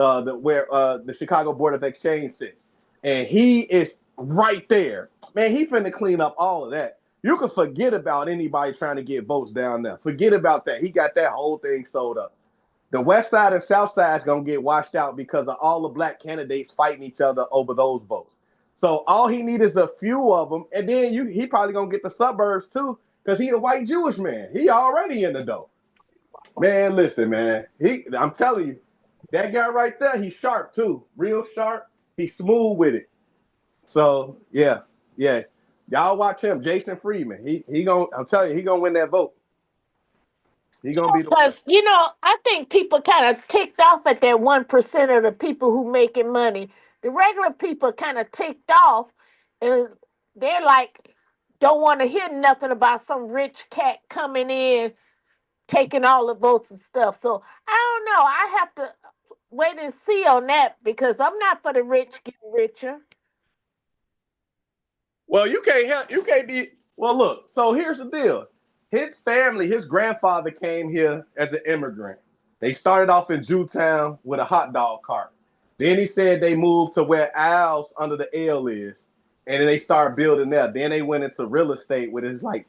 the Chicago Board of Exchange sits, and he is right there. Man, he finna clean up all of that. You can forget about anybody trying to get votes down there. Forget about that. He got that whole thing sold up. The West Side and South Side is gonna get washed out because of all the black candidates fighting each other over those votes. So all he needs is a few of them, and then he probably gonna get the suburbs too, because he a white Jewish man. He already in the dough. Man, listen, man. I'm telling you, that guy right there, he's sharp too. Real sharp. He's smooth with it. So yeah. Y'all watch him, Jason Friedman. He gonna I'm telling you, he gonna win that vote. He gonna be the one. Because, I think people kind of ticked off at that 1% of the people who making money. The regular people kind of ticked off, and they're like, don't want to hear nothing about some rich cat coming in, taking all the votes and stuff. So I don't know. I have to wait and see on that because I'm not for the rich getting richer. Well, you can't be well look, so here's the deal. His family, his grandfather came here as an immigrant. They started off in Jewtown with a hot dog cart. Then he said they moved to where Al's under the L is. And then they started building there. Then they went into real estate with his like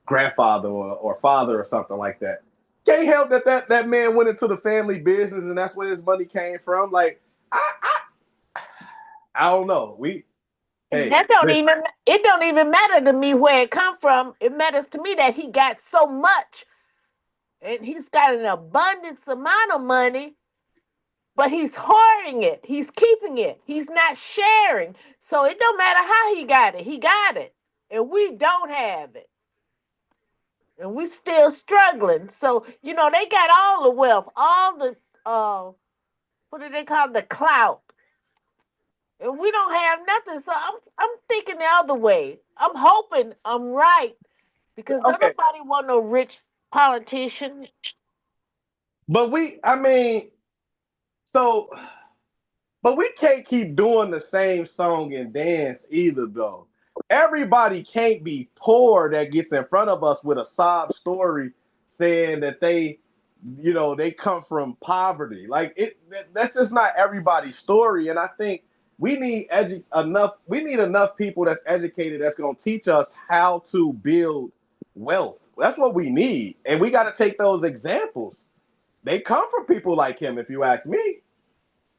grandfather or father or something like that. Can't help that man went into the family business and that's where his money came from. Like I don't know. Hey, That don't even it don't even matter to me where it come from. It matters to me that he got so much and he's got an abundance amount of money, but he's hoarding it. He's keeping it. He's not sharing. So it don't matter how he got it. He got it. And we don't have it. And we still struggling. So, they got all the wealth, all the what do they call it? The clout. And we don't have nothing. So I'm thinking the other way. I'm hoping I'm right because don't okay. nobody want no rich politician. But so but we can't keep doing the same song and dance either, though. Everybody can't be poor that gets in front of us with a sob story saying that they come from poverty. Like that's just not everybody's story. And I think we need enough people that's educated that's going to teach us how to build wealth. That's what we need, and we got to take those examples. They come from people like him, if you ask me.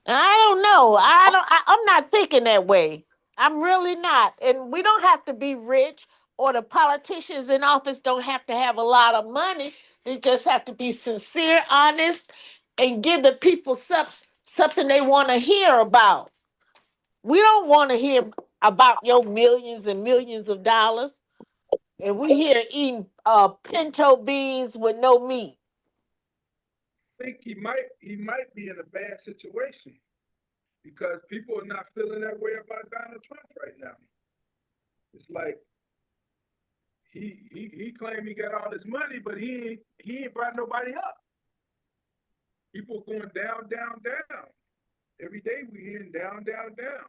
I don't know. I'm not thinking that way. I'm really not. And we don't have to be rich or the politicians in office don't have to have a lot of money. They just have to be sincere, honest, and give the people something they want to hear about. We don't want to hear about your millions and millions of dollars. And we here eating pinto beans with no meat. I think he might be in a bad situation because people are not feeling that way about Donald Trump right now. It's like he claimed he got all this money, but he ain't brought nobody up. People going down, down, down. Every day we hearing down, down, down.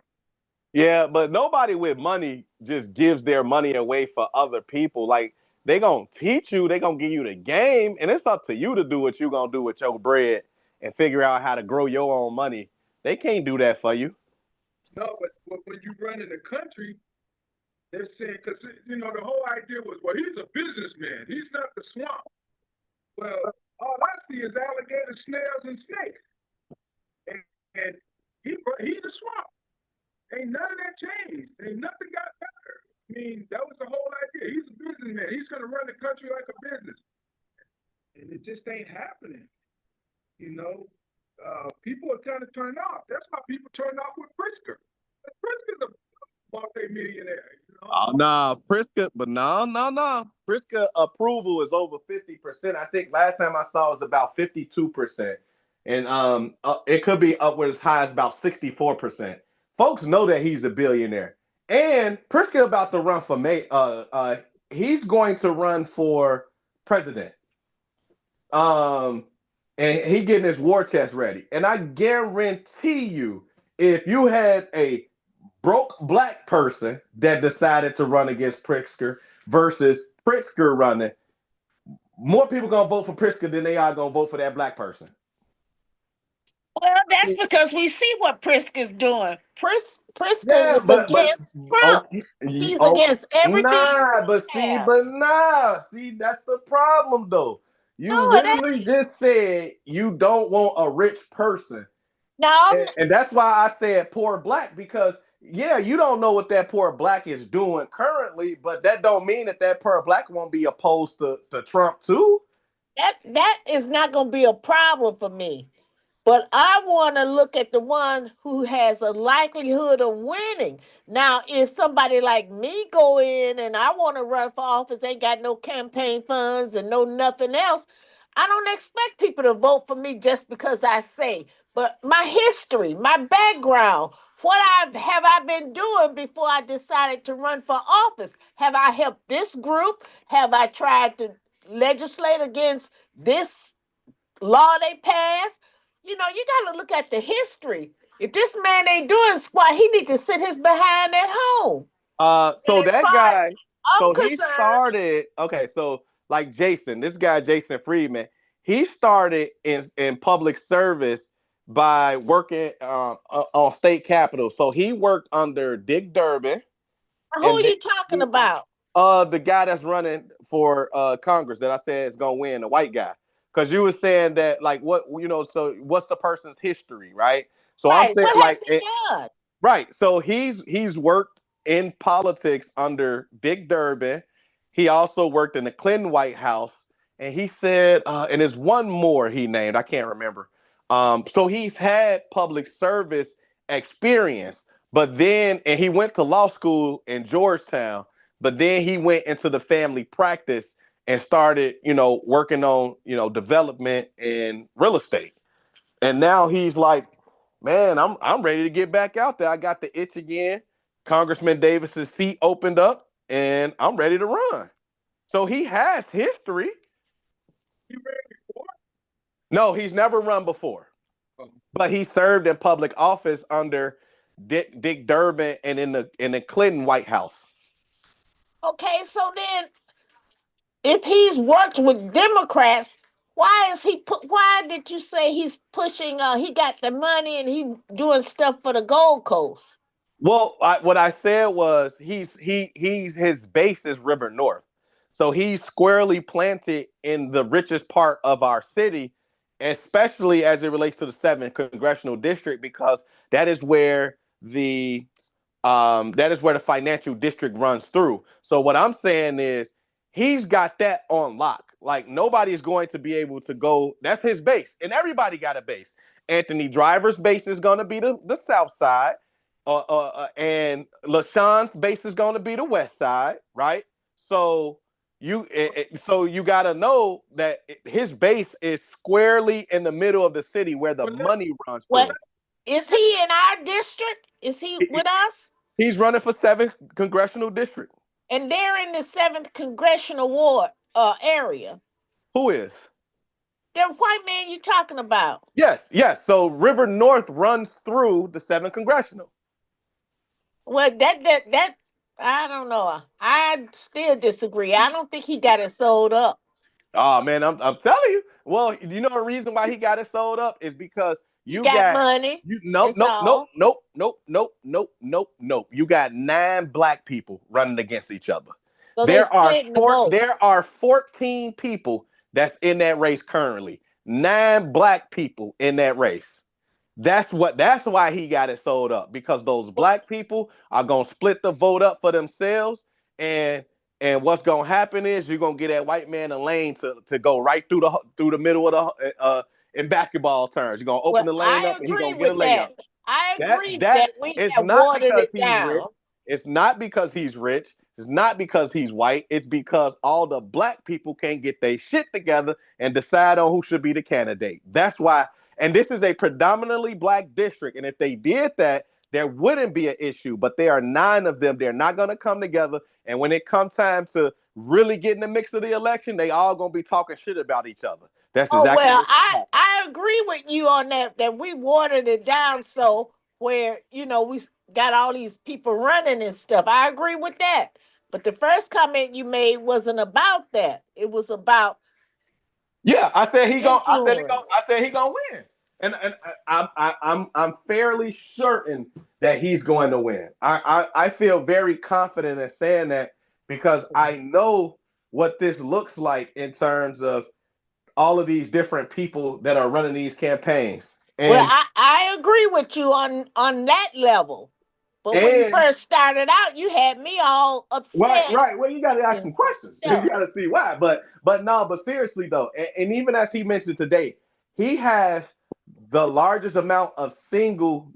Yeah, but nobody with money just gives their money away for other people. Like they gonna teach you, they gonna give you the game, and it's up to you to do what you gonna do with your bread and figure out how to grow your own money. They can't do that for you. No, but when you run in the country, they're saying because the whole idea was, well, he's a businessman. He's not the swamp. Well, all I see is alligators, snails, and snakes, and he's the swamp. Ain't none of that changed. Ain't nothing got better. I mean, that was the whole idea. He's a businessman. He's going to run the country like a business. And it just ain't happening. You know, people are kind of turned off. That's why people turned off with Pritzker. Pritzker's a multi-millionaire. Oh, nah, Priska, but no. Priska approval is over 50%. I think last time I saw it was about 52%. And it could be upward as high as about 64%. Folks know that he's a billionaire. And Priska about to run for May. He's going to run for president. Um, and he getting his war chest ready. And I guarantee you, if you had a broke black person that decided to run against Pritzker versus Pritzker running, more people gonna vote for Pritzker than they are gonna vote for that black person. Well, that's because we see what Priska's doing. Priska Yeah, is but against Trump. okay, He's oh, against everything nah, Trump has. see, that's the problem though. No, You it ain't. literally just said you don't want a rich person, No, and that's why I said poor black because yeah, you don't know what that poor black is doing currently, but that don't mean that that poor black won't be opposed to Trump too. that is not going to be a problem for me. But I want to look at the one who has a likelihood of winning. Now, if somebody like me go in and I want to run for office, ain't got no campaign funds and no nothing else, I don't expect people to vote for me just because I say. But my history, my background, what have I been doing before I decided to run for office? Have I helped this group? Have I tried to legislate against this law they passed? You got to look at the history. If this man ain't doing squat, he need to sit his behind at home. And So as that far as guy, I'm so he concerned, started. Okay, so like Jason, this guy Jason Friedman, he started in public service by working on state capitol. So he worked under Dick Durbin, who are and then you talking about? the guy that's running for Congress that I said is gonna win, the white guy. Because you were saying that like what so what's the person's history, right? So I'm Right. saying What has like he done? right. So he's worked in politics under Dick Durbin. He also worked in the Clinton White House, and he said, and there's one more he named. I can't remember. So he's had public service experience, but then and he went to law school in Georgetown, but then he went into the family practice and started, working on, development and real estate. And now he's like, man, I'm ready to get back out there. I got the itch again. Congressman Davis's seat opened up, and I'm ready to run. So he has history. You ran before? No, he's never run before, Oh, but he served in public office under Dick Durbin and in the Clinton White House. Okay, so then if he's worked with Democrats, why did you say he's pushing he got the money and he doing stuff for the Gold Coast? Well, what I said was he's his base is River North, so he's squarely planted in the richest part of our city, especially as it relates to the 7th congressional district, because that is where the financial district runs through. So what I'm saying is he's got that on lock. Like nobody is going to be able to go. That's his base, and everybody got a base. Anthony Driver's base is going to be the South Side, and LaShawn's base is going to be the West Side, right? So you got to know that his base is squarely in the middle of the city where the but let, money runs What through. is he in our district? Is he with us? He's running for 7th congressional district. And they're in the 7th congressional ward area. Who is? The white man you talking about? Yes, yes. So River North runs through the 7th congressional. Well, that I don't know. I still disagree. I don't think he got it sold up. Oh man, I'm telling you. Well, you know the reason why he got it sold up is because He you got got money. you nope That's nope nope all. nope nope nope nope nope nope. You got 9 black people running against each other. So they splitting the vote. There are 14 people that's in that race currently. 9 black people in that race. That's why he got it sold up, because those black people are gonna split the vote up for themselves, and what's gonna happen is you're gonna get that white man a lane to go right through the middle of the in basketball terms. You're gonna open Well, the lane I up and he's agree gonna get a with layup. that. I agree That that we it's have not watered because it he's rich. down. It's not because he's rich. It's not because he's white. It's because all the black people can't get their shit together and decide on who should be the candidate. That's why. And this is a predominantly black district. And if they did that, there wouldn't be an issue. But there are 9 of them. They're not going to come together. And when it comes time to really get in the mix of the election, they all going to be talking shit about each other. That's Oh exactly well, what's I happening. I agree with you on that we watered it down so where we got all these people running and stuff. I agree with that. But the first comment you made wasn't about that. It was about Yeah, I said he going. I said he going. influence. I said he going to win. I'm fairly certain that he's going to win. I feel very confident in saying that because I know what this looks like in terms of all of these different people that are running these campaigns. Well, And I agree with you on that level. But when you and first started out, you had me all right, upset. right. Well, you got to ask some questions. You Yeah. got to see why. But no. But seriously though, and even as he mentioned today, he has the largest amount of single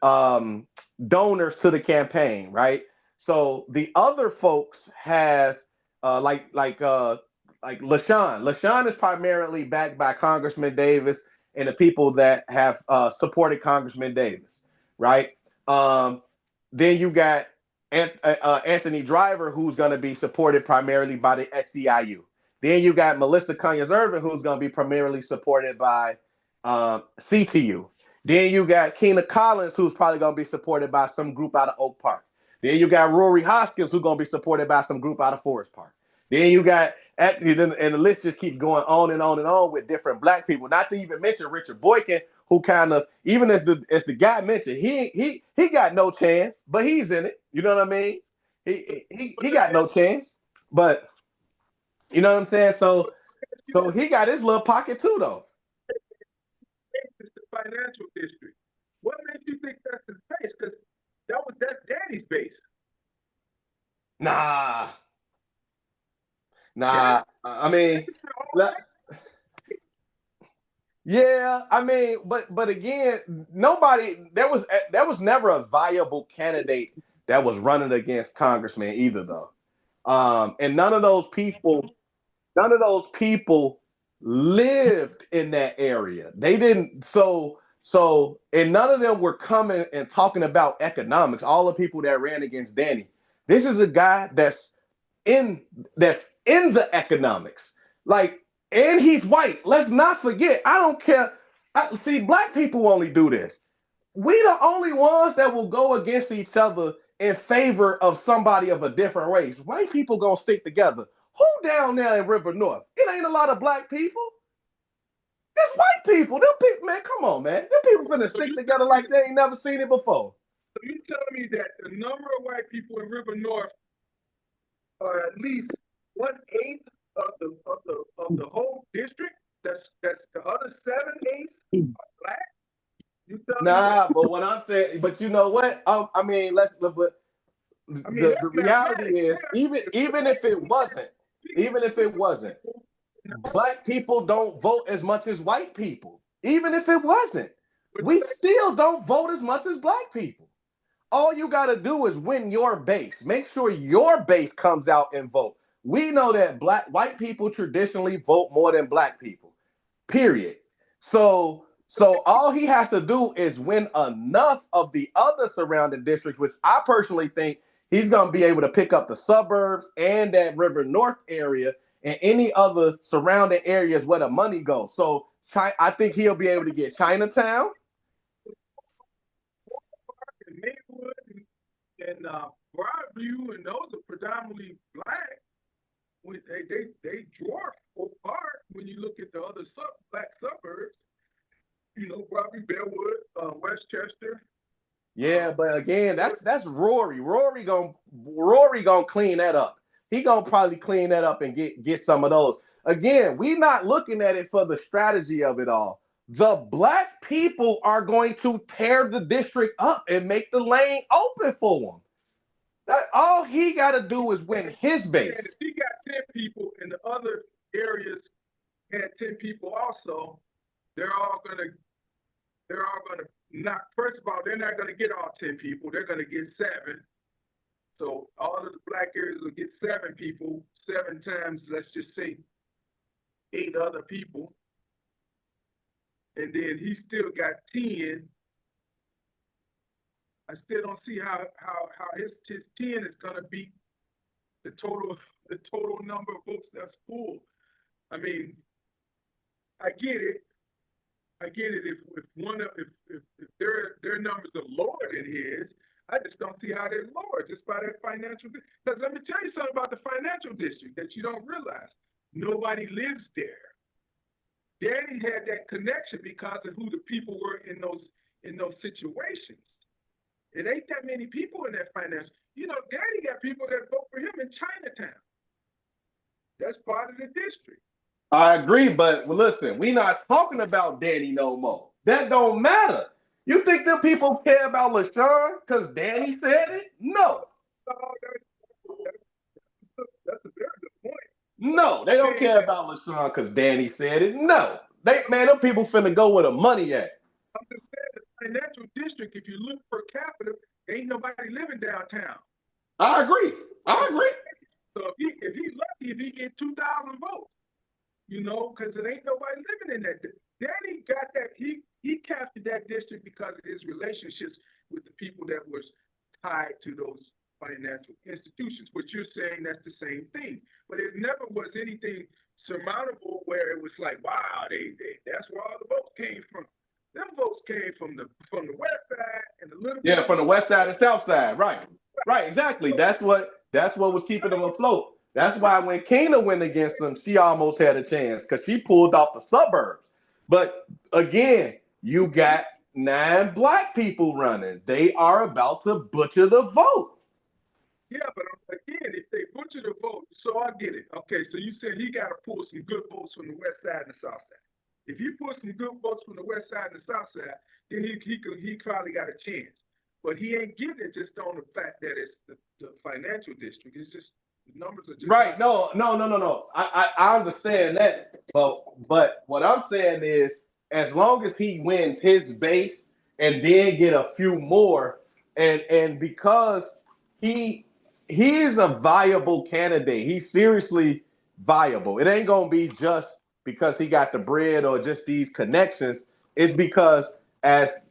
um, donors to the campaign, right? So the other folks have like LaShawn. LaShawn is primarily backed by Congressman Davis and the people that have supported Congressman Davis, right? Um, then you got Anthony Driver, who's going to be supported primarily by the SCIU. Then you got Melissa Conyers-Irvin, who's going to be primarily supported by CTU. Then you got Keena Collins, who's probably going to be supported by some group out of Oak Park. Then you got Rory Hoskins, who's going to be supported by some group out of Forest Park. Then you got, and the list just keeps going on and on and on with different black people. Not to even mention Richard Boykin, who kind of, even as the guy mentioned, he got no chance, but he's in it. You know what I mean? He got no chance, but you know what I'm saying. So he got his little pocket too, though. It's the financial district. What made you think that's his base? Because that's Danny's base. Nah. Danny, I mean, yeah, I mean, but again, there was never a viable candidate that was running against Congressman either, though. And none of those people lived in that area. They didn't. And none of them were coming and talking about economics. All the people that ran against Danny. This is a guy in that's in the economics. Like, and he's white. Let's not forget. I don't care. See, black people only do this. We the only ones that will go against each other in favor of somebody of a different race. White people gonna stick together. Who down there in River North? It ain't a lot of black people. It's white people. Them people, man, come on, man. Them people finna stick together like they ain't never seen it before. So you telling me that the number of white people in River North are at least 1/8 of the whole district? That's the other 7/8 are black. You telling me Nah, but what I'm saying, but you know what? I mean, but the reality is, even if it wasn't, black people don't vote as much as white people. Even if it wasn't, we still don't vote as much as black people. All you got to do is win your base. Make sure your base comes out and vote. We know that white people traditionally vote more than black people. Period. So all he has to do is win enough of the other surrounding districts, which I personally think he's going to be able to pick up the suburbs and that River North area and any other surrounding areas where the money goes. So I think he'll be able to get Chinatown. And Maywood and Broadview, and those are predominantly black. They dwarf Oak Park when you look at the other black suburbs. You know, Broadview, Bellwood, Westchester. Yeah, but again, that's Rory. Rory gonna clean that up. He gonna probably clean that up and get some of those. Again, we not looking at it for the strategy of it all. The black people are going to tear the district up and make the lane open for them. That all he got to do is win his base. And if he got 10 people and the other areas had 10 people also, they're all gonna not. First of all, they're not gonna get all 10 people. They're gonna get 7. So all of the black areas will get 7 people, 7 times, let's just say 8 other people. And then he still got 10. I still don't see how his 10 is gonna beat the total number of votes that's full. I mean, I get it. If their numbers are lower than his, I just don't see how they're lower just by that financial. Because let me tell you something about the financial district that you don't realize. Nobody lives there. Danny had that connection because of who the people were in those situations. It ain't that many people in that financial. You know, Danny got people that vote for him in Chinatown. That's part of the district. I agree, but listen, we not talking about Danny no more. That don't matter. You think the people care about LaShawn because Danny said it? No. That's a very good point. No, they don't care about LaShawn because Danny said it. No. Them people finna go where the money at. I'm just saying the financial district, if you look per capita, ain't nobody living downtown. I agree. So if he's lucky if he get 2,000 votes, you know, because it ain't nobody living in that. Danny got that, he captured that district because of his relationships with the people that was tied to those financial institutions, which you're saying that's the same thing. But it never was anything surmountable where it was like, wow, that's where all the votes came from. Them votes came from the west side and the little Yeah, from the west side and south side. Right, exactly. That's what was keeping them afloat. That's why when Kena went against them, she almost had a chance because she pulled off the suburbs. But again, you got 9 black people running. They are about to butcher the vote. Yeah, but again, if they butcher the vote, so I get it. Okay, so you said he got to pull some good votes from the west side and the south side. If you pull some good votes from the west side and the south side, then he probably got a chance. But he ain't getting it just on the fact that it's the financial district. It's just the numbers are just right. No. I understand that, but what I'm saying is, as long as he wins his base and then get a few more, and because he is a viable candidate, he's seriously viable. It ain't gonna be just because he got the bread or just these connections. It's because as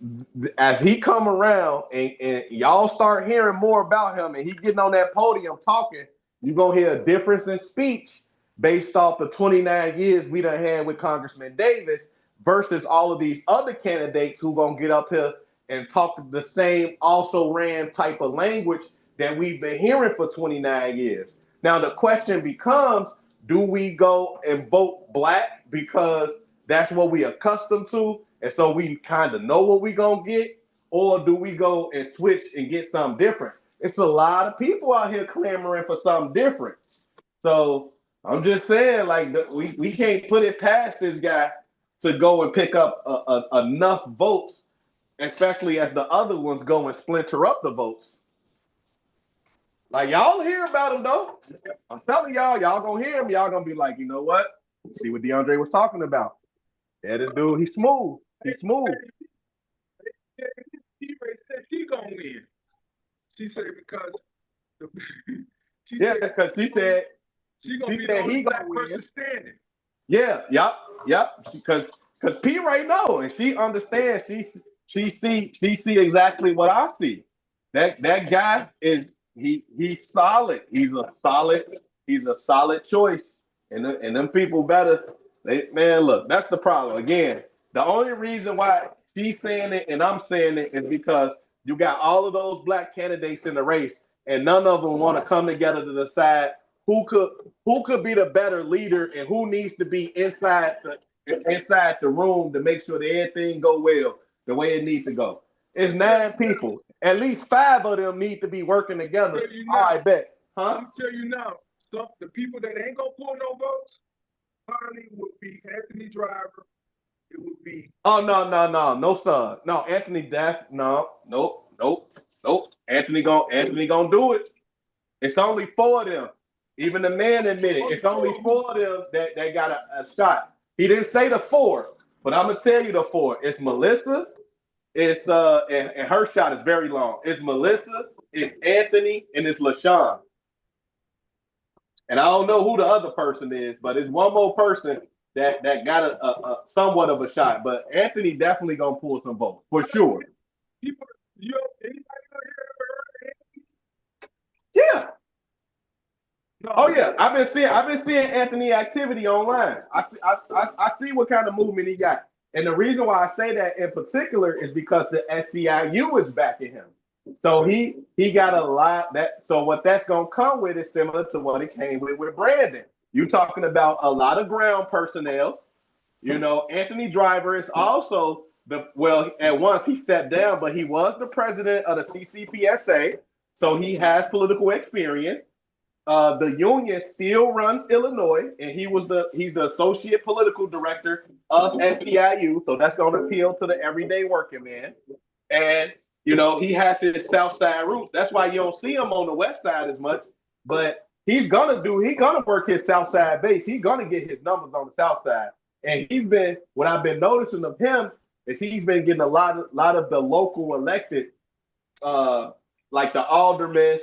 he come around and y'all start hearing more about him and he getting on that podium talking, you're gonna hear a difference in speech based off the 29 years we done had with Congressman Davis versus all of these other candidates who gonna get up here and talk the same also ran type of language that we've been hearing for 29 years. Now the question becomes, do we go and vote black because that's what we accustomed to and so we kind of know what we gonna get, or do we go and switch and get something different? It's a lot of people out here clamoring for something different. So I'm just saying, like, we can't put it past this guy to go and pick up enough votes, especially as the other ones go and splinter up the votes. Like, y'all hear about him, though. I'm telling y'all gonna hear him. Y'all gonna be like, you know what? See what DeAndre was talking about. Yeah, this dude, he's smooth. He's smooth. She gonna win. She said because she said she gonna be the only black person standing. Yeah, yep. Because P right know and she understands. She see exactly what I see. That guy is he's solid. He's a solid choice. And them people better. Look, that's the problem. Again, the only reason why she's saying it and I'm saying it is because you got all of those black candidates in the race, and none of them want to come together to decide who could be the better leader and who needs to be inside the room to make sure that everything go well the way it needs to go. It's 9 people. At least 5 of them need to be working together. I bet. Huh? I'm tell you now, the people that ain't gonna pull no votes, probably would be Anthony Driver. It would be. Oh no, sir. No, Anthony nope. Anthony gonna do it. It's only 4 of them. Even the man admitted it's only 4 of them that got a shot. He didn't say the 4, but I'm gonna tell you the 4. It's Melissa. It's and her shot is very long. It's Melissa. It's Anthony, and it's LaShawn. And I don't know who the other person is, but it's one more person that got a somewhat of a shot. But Anthony definitely gonna pull some votes for sure. People, anybody heard Yeah. No. Oh yeah, I've been seeing Anthony activity online. I see what kind of movement he got, and the reason why I say that in particular is because the SCIU is backing him. So he got a lot that. So what that's gonna come with is similar to what it came with Brandon. You talking about a lot of ground personnel, You know, Anthony Driver is also at once he stepped down, but he was the president of the CCPSA, so he has political experience. The union still runs Illinois, and he's the associate political director of SEIU, so that's going to appeal to the everyday working man. And you know, he has his South Side roots. That's why you don't see him on the West Side as much. But he's gonna work his South Side base. He's gonna get his numbers on the South Side. And what I've been noticing of him is he's been getting a lot of the local elected, like the aldermen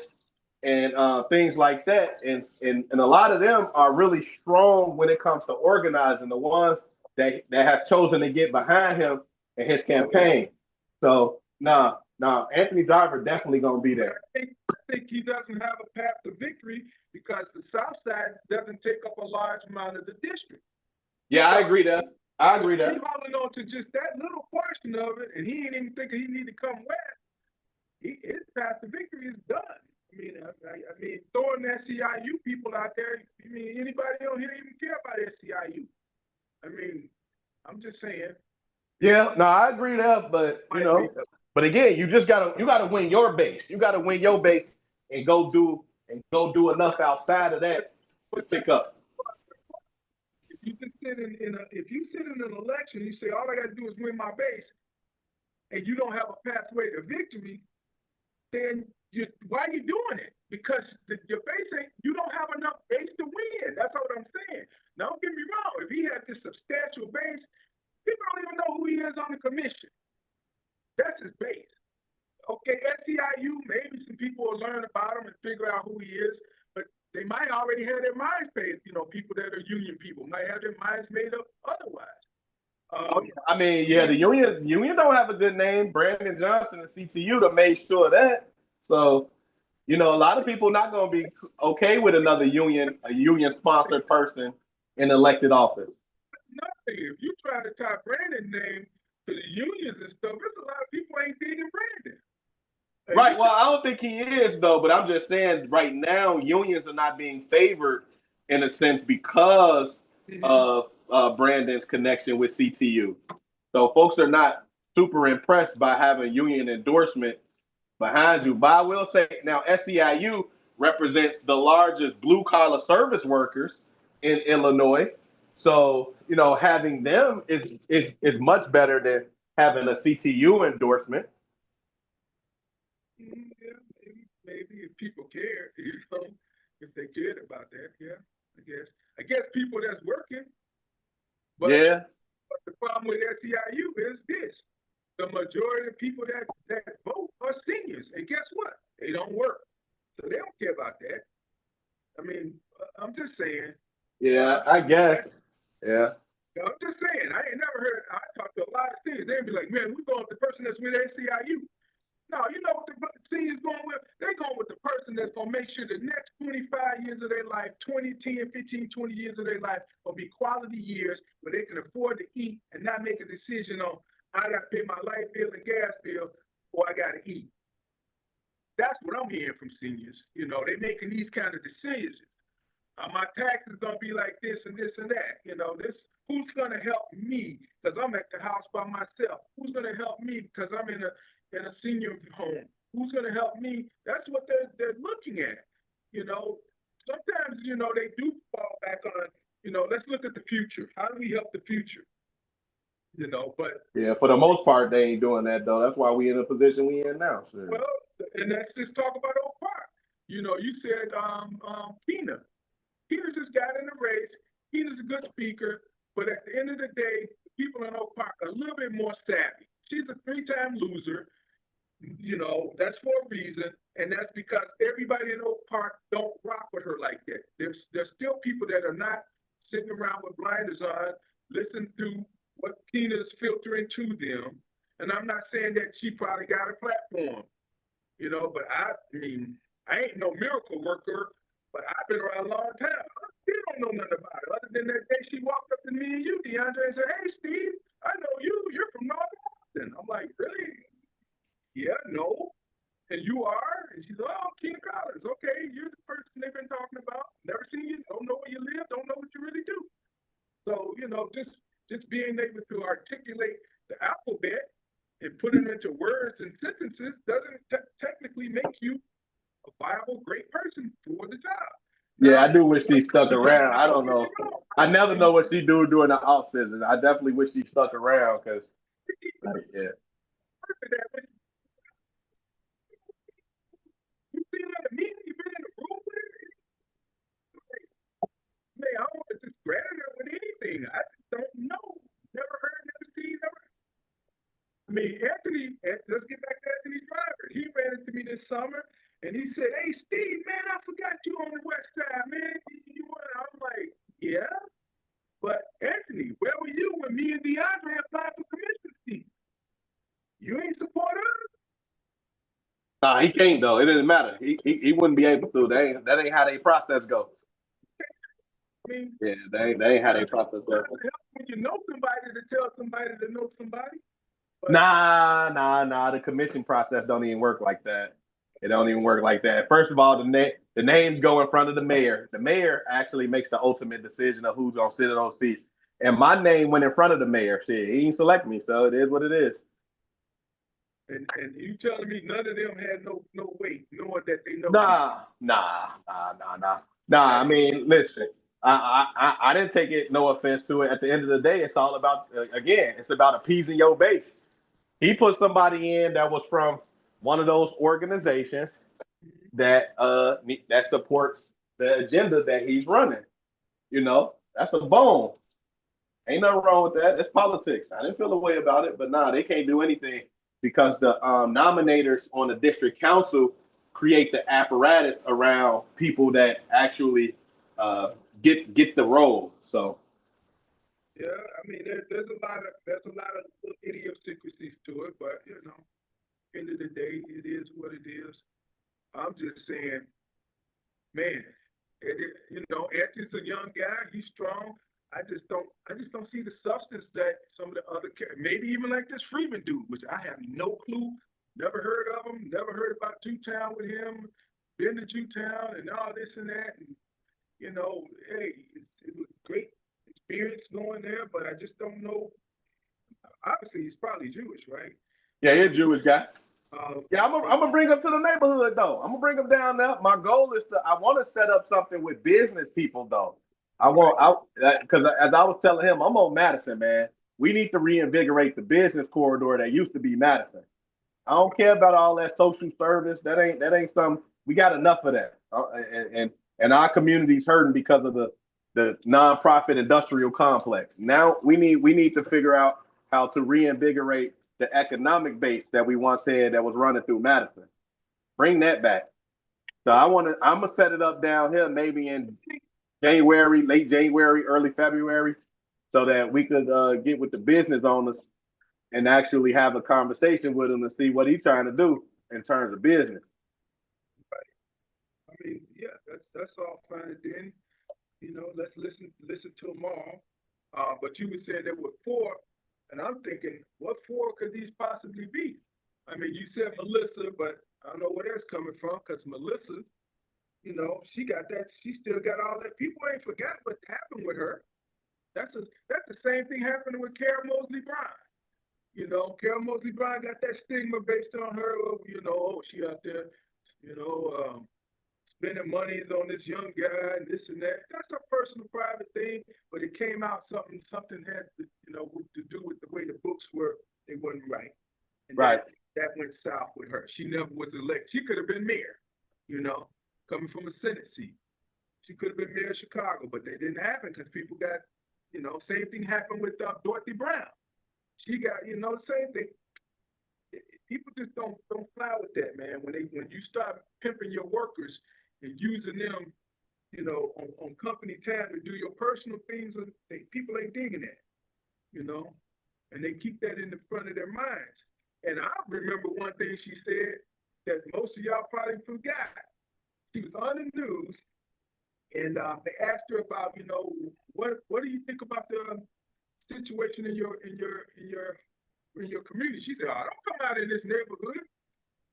and things like that. And a lot of them are really strong when it comes to organizing, the ones that have chosen to get behind him in his campaign. So Anthony Driver definitely gonna be there. I think he doesn't have a path to victory because the South Side doesn't take up a large amount of the district. Yeah, I agree that. He's holding on to just that little portion of it, and he ain't even thinking he need to come west. His path to victory is done. I mean, throwing the SEIU people out there. I mean, anybody on here even care about SEIU? I mean, I'm just saying. Yeah, no, I agree that, but you know, but again, you gotta win your base. You gotta win your base and go do enough outside of that to pick up. If you sit in an election, you say all I got to do is win my base, and you don't have a pathway to victory, then why are you doing it? Because your base you don't have enough base to win. That's what I'm saying. Now, don't get me wrong. If he had this substantial base, people don't even know who he is on the commission. That's his base. Okay, SEIU, maybe some people will learn about him and figure out who he is, but they might already have their minds made. You know, people that are union people might have their minds made up otherwise. I mean, yeah, the union don't have a good name. Brandon Johnson and CTU to make sure of that. So, you know, a lot of people not going to be okay with a union-sponsored person in elected office. Nothing. If you try to tie Brandon's name to the unions and stuff, there's a lot of people ain't digging Brandon. Right. Well, I don't think he is, though, but I'm just saying right now, unions are not being favored in a sense because of Brandon's connection with CTU. So folks are not super impressed by having union endorsement behind you. But I will say now, SEIU represents the largest blue collar service workers in Illinois. So, you know, having them is much better than having a CTU endorsement. Yeah, maybe if people care, you know, if they cared about that, yeah, I guess people that's working. But, yeah. But the problem with SEIU is this: the majority of people that vote are seniors, and guess what? They don't work, so they don't care about that. I mean, I'm just saying. Yeah, I guess. Yeah. I'm just saying. I ain't never heard. I talked to a lot of seniors. They'd be like, "Man, we going with the person that's with SEIU." No, you know what the seniors going with? They're going with the person that's going to make sure the next 25 years of their life, 20, 10, 15, 20 years of their life will be quality years where they can afford to eat and not make a decision on, I got to pay my light bill and gas bill or I got to eat. That's what I'm hearing from seniors. You know, they're making these kind of decisions. My tax is going to be like this and this and that. You know, who's going to help me because I'm at the house by myself? Who's going to help me because I'm in a senior home? Who's going to help me? That's what they're looking at. You know, sometimes, you know, they do fall back on, you know, let's look at the future. How do we help the future? You know, but yeah, for the most part, they ain't doing that though. That's why we in the position we in now. Sure. Well, and let's just talk about Oak Park. You know, you said Keena. Keena just got in the race. Keena's a good speaker, but at the end of the day, people in Oak Park are a little bit more savvy. She's a 3-time loser. You know, that's for a reason, and that's because everybody in Oak Park don't rock with her like that. There's still people that are not sitting around with blinders on, listen to what Keena's filtering to them. And I'm not saying that she probably got a platform, you know, but I mean, I ain't no miracle worker, but I've been around a long time. I still don't know nothing about it, other than that day she walked up to me and you, DeAndre, and said, "Hey, Steve, I know you. You're from North Boston." I'm like, "Really?" "Yeah, no." "And you are?" And she's, "Oh, Keena Collins." "Okay, you're the person they've been talking about. Never seen you, don't know where you live, don't know what you really do." So, you know, just just being able to articulate the alphabet and put it into words and sentences doesn't technically make you a viable, great person for the job. Yeah, I do wish she stuck around. I don't know. I never know what she do during the off season. I definitely wish she stuck around because, yeah. You see her in the meeting, you've been in the room with her. Man, I don't want to discredit her with anything. I just don't know. Never heard, never seen, never. I mean, Anthony, let's get back to Anthony Driver. He ran into me this summer and he said, "Hey, Steve, man, I forgot you on the West Side, man. I'm like, yeah. But Anthony, where were you when me and DeAndre applied for commission seats? You ain't support us?" Nah, he can't though. It doesn't matter. He wouldn't be able to. That ain't how they process go. I mean, yeah, they ain't how they process go. When you know somebody to tell somebody to know somebody. But nah. The commission process don't even work like that. It don't even work like that. First of all, the names go in front of the mayor. The mayor actually makes the ultimate decision of who's gonna sit in those seats. And my name went in front of the mayor. Shit, he didn't select me, so it is what it is. And you telling me none of them had no weight, knowing that they know? Nah. I mean, listen, I didn't take it. No offense to it. At the end of the day, it's all about again. It's about appeasing your base. He put somebody in that was from one of those organizations that supports the agenda that he's running. You know, that's a bone. Ain't nothing wrong with that. It's politics. I didn't feel a way about it, but they can't do anything because the nominators on the district council create the apparatus around people that actually get the role. So yeah, I mean, there's a lot of idiosyncrasies to it, but end of the day, it is what it is. I'm just saying, man, Anthony's a young guy. He's strong. I just don't see the substance that some of the other maybe even like this Freeman dude, which I have no clue. Never heard of him. Never heard about Jewtown with him. Been to Jewtown and all this and that. And hey, it was great experience going there, but I just don't know. Obviously, he's probably Jewish, right? Yeah, he's a Jewish guy. Yeah, I'm gonna bring him to the neighborhood though. I'm gonna bring him down there. My goal is I want to set up something with business people though. Because as I was telling him, I'm on Madison, man. We need to reinvigorate the business corridor that used to be Madison. I don't care about all that social service. That ain't something. We got enough of that, and our community's hurting because of the nonprofit industrial complex. Now we need to figure out how to reinvigorate the economic base that we once had that was running through Madison. Bring that back. So I'm gonna set it up down here maybe in January, late January, early February, so that we could get with the business owners and actually have a conversation with him and see what he's trying to do in terms of business. Right. I mean, yeah, that's all fine and dandy. Let's listen to them all. But you were saying there were 4. And I'm thinking, what 4 could these possibly be? I mean, you said Melissa, but I don't know where that's coming from because Melissa, she got that. She still got all that. People ain't forgot what happened with her. That's the same thing happening with Carol Mosley Brown. Carol Mosley Brown got that stigma based on her. She out there, spending monies on this young guy and this and that. That's a personal, private thing. But it came out something had to do with the way the books were. They weren't right. And right. That went south with her. She never was elected. She could have been mayor, coming from a Senate seat. She could have been mayor of Chicago, but that didn't happen because people got, same thing happened with Dorothy Brown. She got, the same thing. People just don't fly with that, man. When you start pimping your workers and using them, on company time to do your personal things, people ain't digging that, and they keep that in the front of their minds. And I remember one thing she said that most of y'all probably forgot. She was on the news, and they asked her about, what do you think about the situation in your community? She said, "Oh, don't come out in this neighborhood.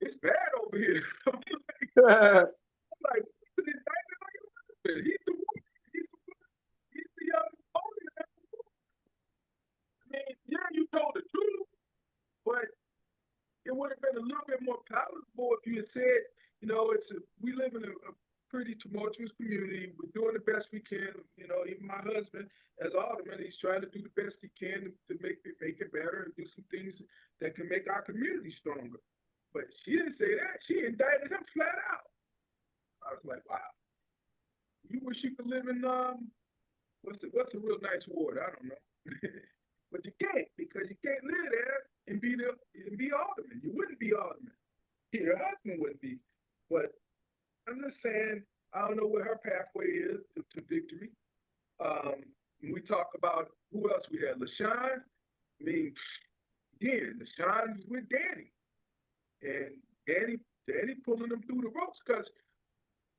It's bad over here." I'm like, he's the young opponent. yeah, you told the truth, but it would have been a little bit more palatable if you had said, we live in a pretty tumultuous community. We're doing the best we can. Even my husband, as alderman, he's trying to do the best he can to make it better and do some things that can make our community stronger. But she didn't say that. She indicted him flat out. I was like, wow. You wish you could live in what's a real nice ward? I don't know. But you can't, because you can't live there and be alderman. You wouldn't be alderman. Your husband wouldn't be. But I'm just saying, I don't know where her pathway is to victory. We talk about who else we had. LaShawn. I mean, again, LaShawn was with Danny. And Danny pulling them through the ropes, because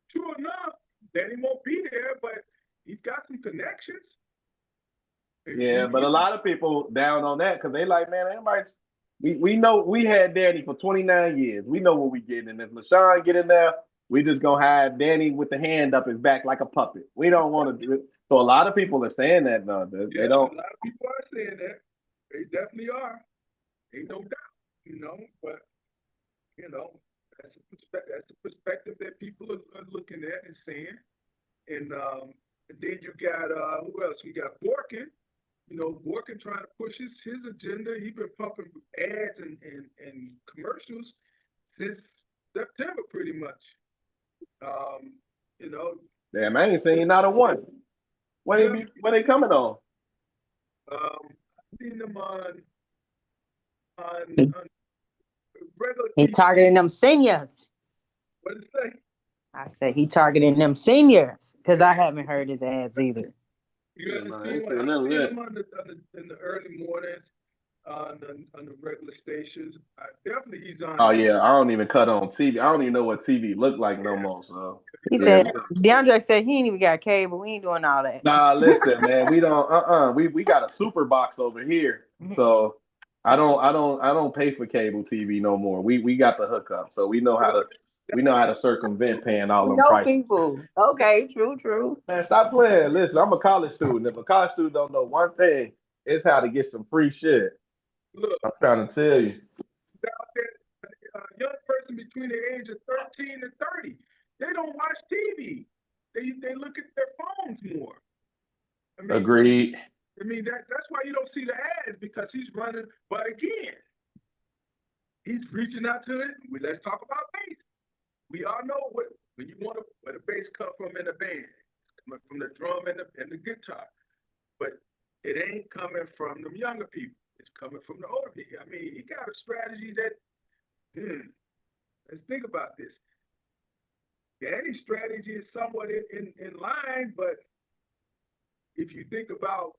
sure enough, Danny won't be there, but he's got some connections. Yeah, but a lot of people down on that because they like, man, everybody. We know we had Danny for 29 years. We know what we getting, and if LaShawn get in there, we just gonna have Danny with the hand up his back like a puppet. We don't want to do it. So a lot of people are saying that now. They don't. A lot of people are saying that. They definitely are. Ain't no doubt. But that's the perspective that people are looking at and saying. And then you got who else? We got Borkin. Borkin trying to push his agenda. He's been pumping ads and commercials since September, pretty much. Damn, I ain't seen not a one. When they coming on? I've seen them on regular He TV. targeting them seniors. What did it say? I said he targeting them seniors because I haven't heard his ads either. You haven't I seen ain't one? seen I've seen none of him in the early mornings on the regular stations. Definitely he's on. Oh yeah, I don't even cut on TV. I don't even know what TV look like no more. So He said DeAndre said he ain't even got cable. We ain't doing all that. nah, listen, man, we don't. We got a super box over here, so I don't pay for cable TV no more. We got the hookup, so we know how to circumvent paying all them prices. People. Okay, true. Man, stop playing. Listen, I'm a college student. If a college student don't know one thing, it's how to get some free shit. Look, I'm trying to tell you. A young person between the age of 13 and 30, they don't watch TV. They look at their phones more. Agreed. That's why you don't see the ads, because he's running. But again, he's reaching out to it. Let's talk about bass. We all know where the bass come from in the band, coming from the drum and the guitar. But it ain't coming from them younger people. It's coming from the older people. He got a strategy that. Let's think about this. Danny's strategy is somewhat in line, but if you think about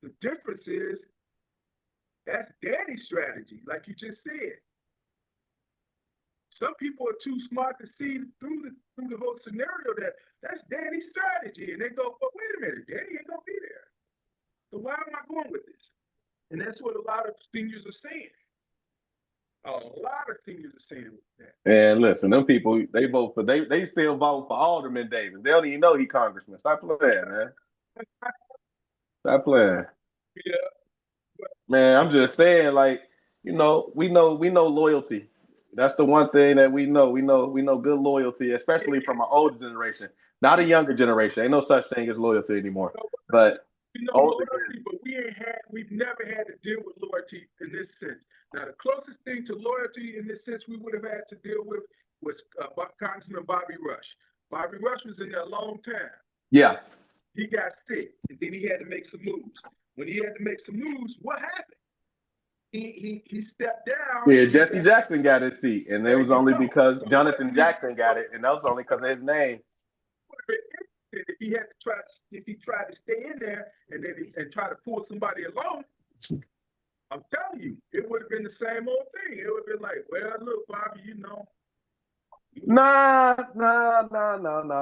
the difference is, that's Danny's strategy, like you just said. Some people are too smart to see through the whole scenario that's Danny's strategy, and they go, "But wait a minute, Danny ain't gonna be there. So why am I going with this?" And that's what a lot of seniors are saying. A lot of seniors are saying that. And listen, them people, they vote for they still vote for Alderman Davis. They don't even know he congressman. Stop playing, man. Stop playing. Yeah. Man, I'm just saying, like, we know loyalty. That's the one thing that we know. We know good loyalty, especially from our older generation, not a younger generation. Ain't no such thing as loyalty anymore. But loyalty, but we've never had to deal with loyalty in this sense. Now, the closest thing to loyalty in this sense we would have had to deal with was Congressman Bobby Rush. Bobby Rush was in there a long time. Yeah. He got sick, and then he had to make some moves. When he had to make some moves, what happened? He stepped down. Yeah, Jesse Jackson got his seat, and it was only because Jonathan Jackson got it, and that was only because of his name. If he tried to stay in there and try to pull somebody along, I'm telling you, it would have been the same old thing. It would have been like, well, look, Bobby, Nah.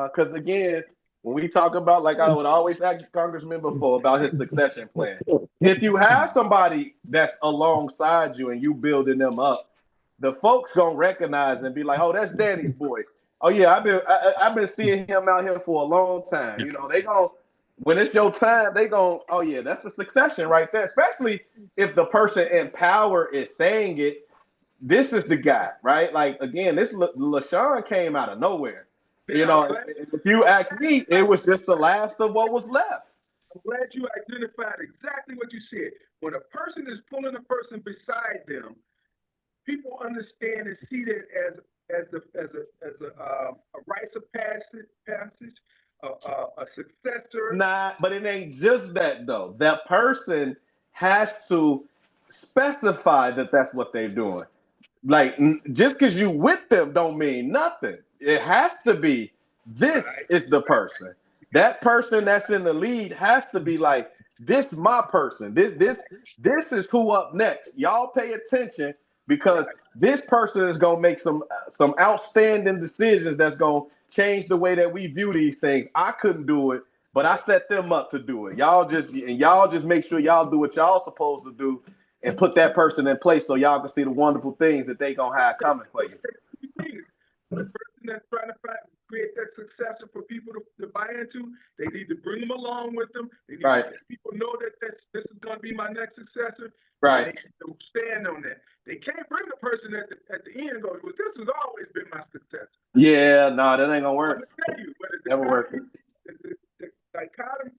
Because again, when we talk about, like I would always ask Congressman before about his succession plan. If you have somebody that's alongside you and you building them up, the folks gonna recognize and be like, oh, that's Danny's boy. Oh yeah, I've been seeing him out here for a long time. when it's your time, they go, oh yeah, that's the succession right there. Especially if the person in power is saying it. This is the guy, right? Like again, this LaShawn came out of nowhere. Then You I'm know, glad, if you ask me, it was just the last of what was left. I'm glad you identified exactly what you said. When a person is pulling a person beside them, people understand and see that as a rites of passage, a successor. Nah, but it ain't just that though. That person has to specify that that's what they're doing. Like just because you with them don't mean nothing. It has to be this Right? is the person. That person that's in the lead has to be like this. My person. This is who up next. Y'all pay attention because Right. this person is gonna make some outstanding decisions that's gonna change the way that we view these things. I couldn't do it, but I set them up to do it. Y'all just make sure y'all do what y'all supposed to do and put that person in place so y'all can see the wonderful things that they gonna have coming for you. The person that's trying to create that successor for people to buy into, they need to bring them along with them. They need Right. to let people know that this is going to be my next successor. Right. And they need to stand on that. They can't bring a person at the end and go, well, this has always been my successor. Yeah, no, that ain't gonna I'm work. going to tell you, Never work. the dichotomy,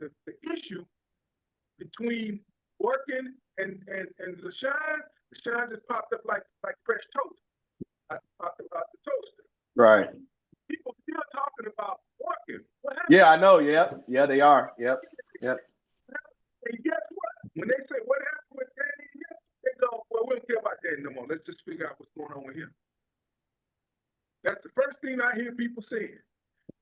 the issue between working and LaShawn just popped up like fresh toast. I talked about the toaster. Right. People still talking about working. What happened? Yeah, I know. Yep. Yeah, they are. Yep. And guess what? When they say what happened with Danny, they go, well, we don't care about Danny no more. Let's just figure out what's going on with him. That's the first thing I hear people saying.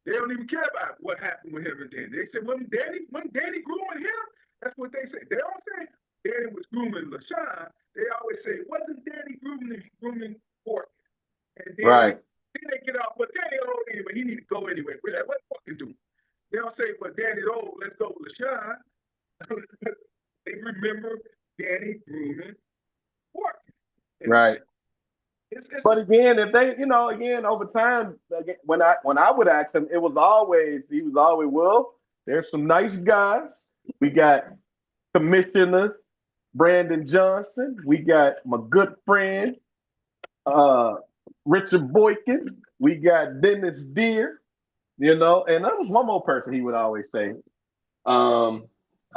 They don't even care about what happened with him and Danny. They say, when Danny grooming him, that's what they say. They don't say Danny was grooming LaShawn. They always say, wasn't Danny grooming Porky? And then, Right. Then they get off, well, Danny old anyway, he need to go anyway. What fucking do? They don't say, well, Danny's old, let's go with LaShawn. They remember Danny grooming Porky. Right. But It's again, if they, again over time, when I would ask him, he was always, well, there's some nice guys. We got Commissioner Brandon Johnson. We got my good friend Richard Boykin. We got Dennis Deere. And that was one more person he would always say. I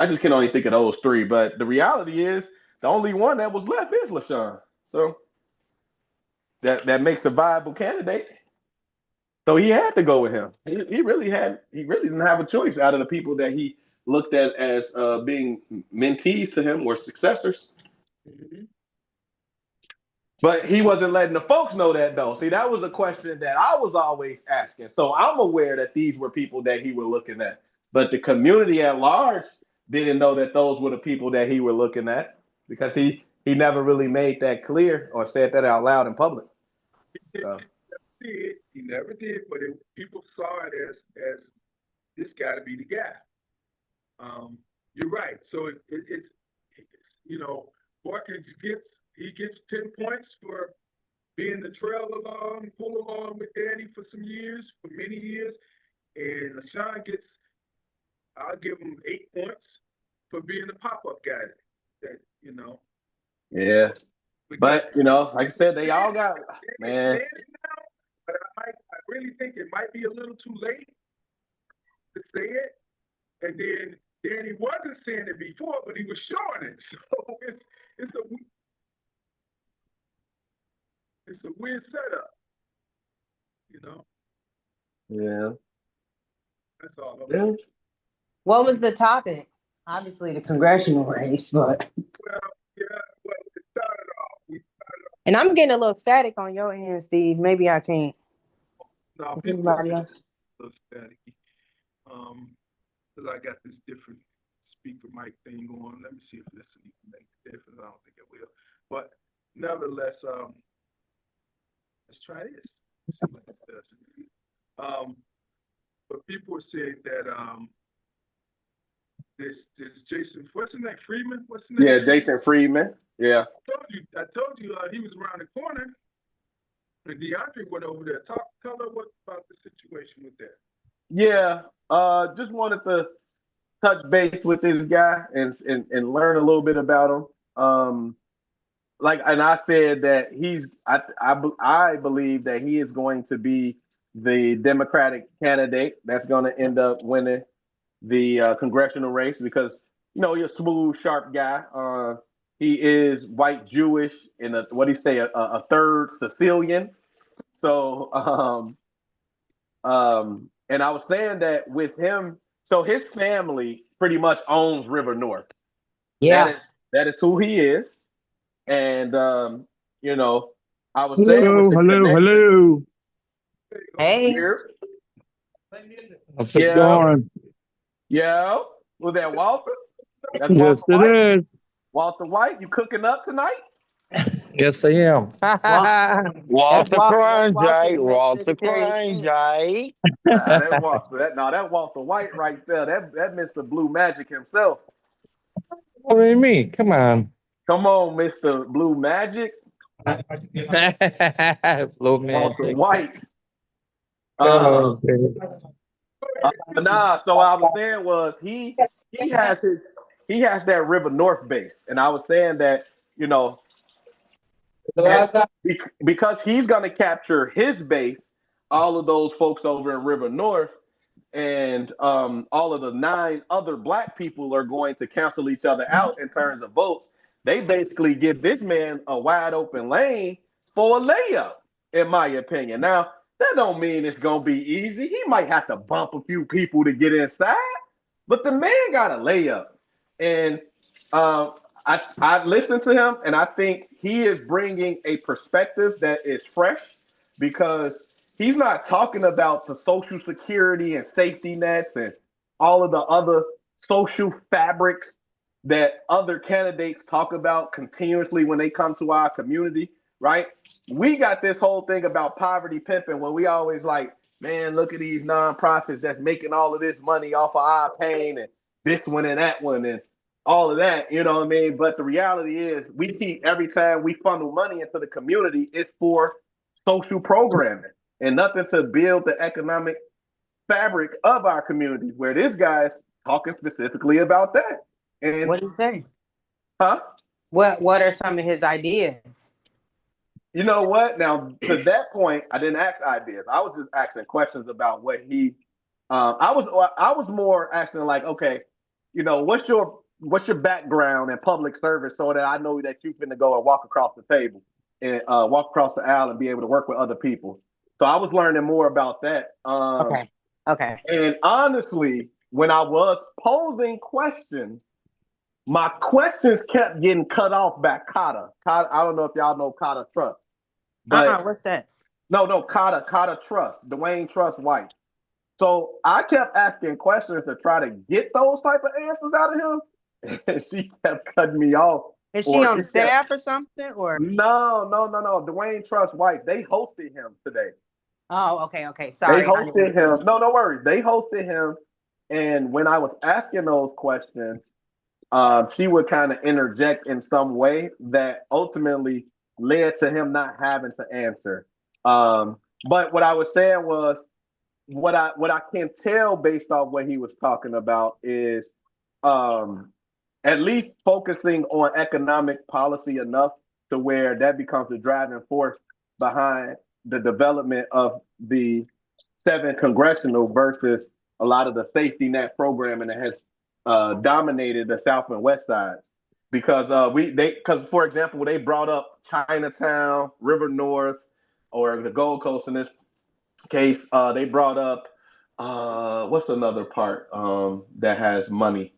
just can only think of those three. But the reality is, the only one that was left is LaShawn. So that makes a viable candidate. So he had to go with him. He really didn't have a choice out of the people that he looked at as being mentees to him or successors. mm-hmm. But he wasn't letting the folks know that though. See, that was a question that I was always asking. So I'm aware that these were people that he were looking at. But the community at large didn't know that those were the people that he were looking at because he never really made that clear or said that out loud in public. So. He never did, but people saw it as this got to be the guy. You're right. So it's Boykin gets 10 points for being the pull along with Danny for many years, and LaShawn gets, I'll give him 8 points for being the pop-up guy. Yeah. But like I said, they all got man. But I really think it might be a little too late to say it. And then Danny wasn't saying it before, but he was showing it. So it's a weird setup. Yeah. That's all. Yeah. What was the topic? Obviously the congressional race, but Well, it started off. And I'm getting a little static on your end, Steve. Maybe I can't. No, Anybody else? A little staticky. Because I got this different speaker mic thing going. Let me see if this will make a difference. I don't think it will. But nevertheless, let's try this. See what this does. But people are saying that this Jason, what's his name? Freeman? What's his name? Yeah, Jason Friedman. Yeah. I told you he was around the corner. And DeAndre went over there. What about the situation with that? Yeah. Just wanted to touch base with this guy and learn a little bit about him. And I said that I believe that he is going to be the Democratic candidate that's going to end up winning the congressional race because you're a smooth, sharp guy. He is white Jewish and a third Sicilian. So and I was saying that with him, so his family pretty much owns River North. Yeah. That is who he is. And I was saying Hello, with the hello, connection hello. Hey. here. How's it Yeah. going? Yeah. Was that Walter? That's Yes, Walter it White. is. Walter White, you cooking up tonight? Yes, I am. Walter- Walter that's Crunch, Walter, right? the Walter Secretary of Crunch, State. right? That Walter. That Walter White right there. That Mr. Blue Magic himself. What do you mean? Come on. Come on, Mr. Blue Magic. Blue Walter magic. White. Oh, okay. So what I was saying was he has that River North base, and I was saying that because he's going to capture his base, all of those folks over in River North, and all of the 9 other black people are going to cancel each other out in terms of votes. They basically give this man a wide open lane for a layup, in my opinion. Now, that don't mean it's going to be easy. He might have to bump a few people to get inside, but the man got a layup. And I've listened to him, and I think he is bringing a perspective that is fresh because he's not talking about the social security and safety nets and all of the other social fabrics that other candidates talk about continuously when they come to our community, right? We got this whole thing about poverty pimping when we always like, man, look at these nonprofits that's making all of this money off of our pain and this one and that one and all of that, you know what I mean? But the reality is we keep every time we funnel money into the community, it's for social programming and nothing to build the economic fabric of our communities, where this guy's talking specifically about that. And What did he say? huh? What are some of his ideas? You know what? Now, to that point, I didn't ask ideas. I was just asking questions about what he. I was more asking like, okay, what's your background in public service, so that I know that you're finna go and walk across the table and walk across the aisle and be able to work with other people. So I was learning more about that. Okay. And honestly, when I was posing questions, my questions kept getting cut off by Kata. I don't know if y'all know Kata Trust. But What's that? No, Kata Trust, Dwayne Trust White. So I kept asking questions to try to get those type of answers out of him. And she kept cutting me off. Is she on staff or something? Or No. Dwayne Trust White. They hosted him today. oh, okay. Sorry. They hosted him. No worries. They hosted him. And when I was asking those questions, she would kind of interject in some way that ultimately led to him not having to answer. But what I was saying was, what I can tell based off what he was talking about is at least focusing on economic policy enough to where that becomes the driving force behind the development of the 7 congressional versus a lot of the safety net programming that has dominated the South and West sides. Because for example, when they brought up Chinatown, River North, or the Gold Coast in this case, they brought up what's another part that has money?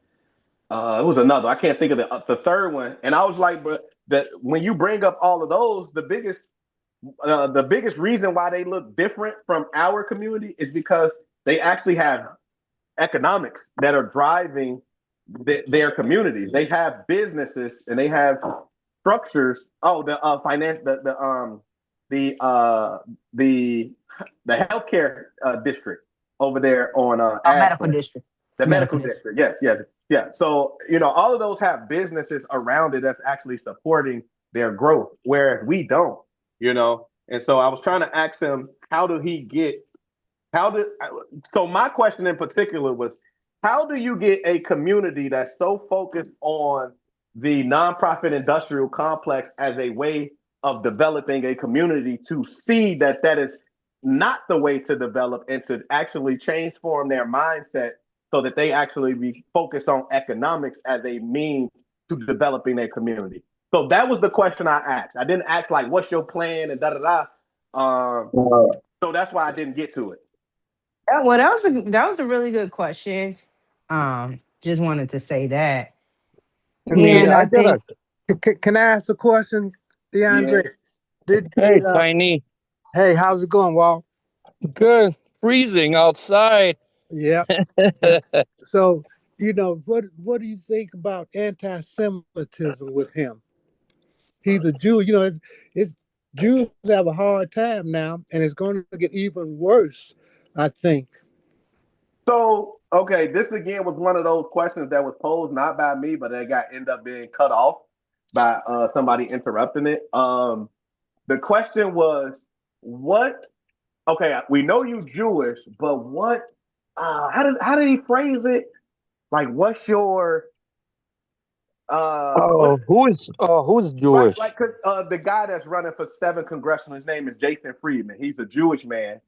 It was another. I can't think of the third one. And I was like, but that when you bring up all of those, the biggest reason why they look different from our community is because they actually have economics that are driving their communities. They have businesses and they have structures. Oh, the finance, the healthcare district over there on medical district. The medical district. Yes. So all of those have businesses around it that's actually supporting their growth, whereas we don't. And so I was trying to ask him, so my question in particular was, how do you get a community that's so focused on the nonprofit industrial complex as a way of developing a community to see that that is not the way to develop and to actually transform their mindset so that they actually be focused on economics as a means to developing their community? So that was the question I asked. I didn't ask like, what's your plan and da da da. So that's why I didn't get to it. Well, that was a really good question. Just wanted to say that. I mean, And I I got think can I ask a question, DeAndre? Hey, Tiny. Hey, how's it going, Walt? Good. Freezing outside. Yeah. So, what do you think about anti-Semitism with him? He's a Jew. It's Jews have a hard time now, and it's going to get even worse, I think. So, okay, this again was one of those questions that was posed not by me, but it got end up being cut off by somebody interrupting it. The question was, what? Okay, we know you Jewish, but what? How did he phrase it? Like, what's your Oh, who's Jewish? like the guy that's running for 7 congressional, his name is Jason Friedman. He's a Jewish man.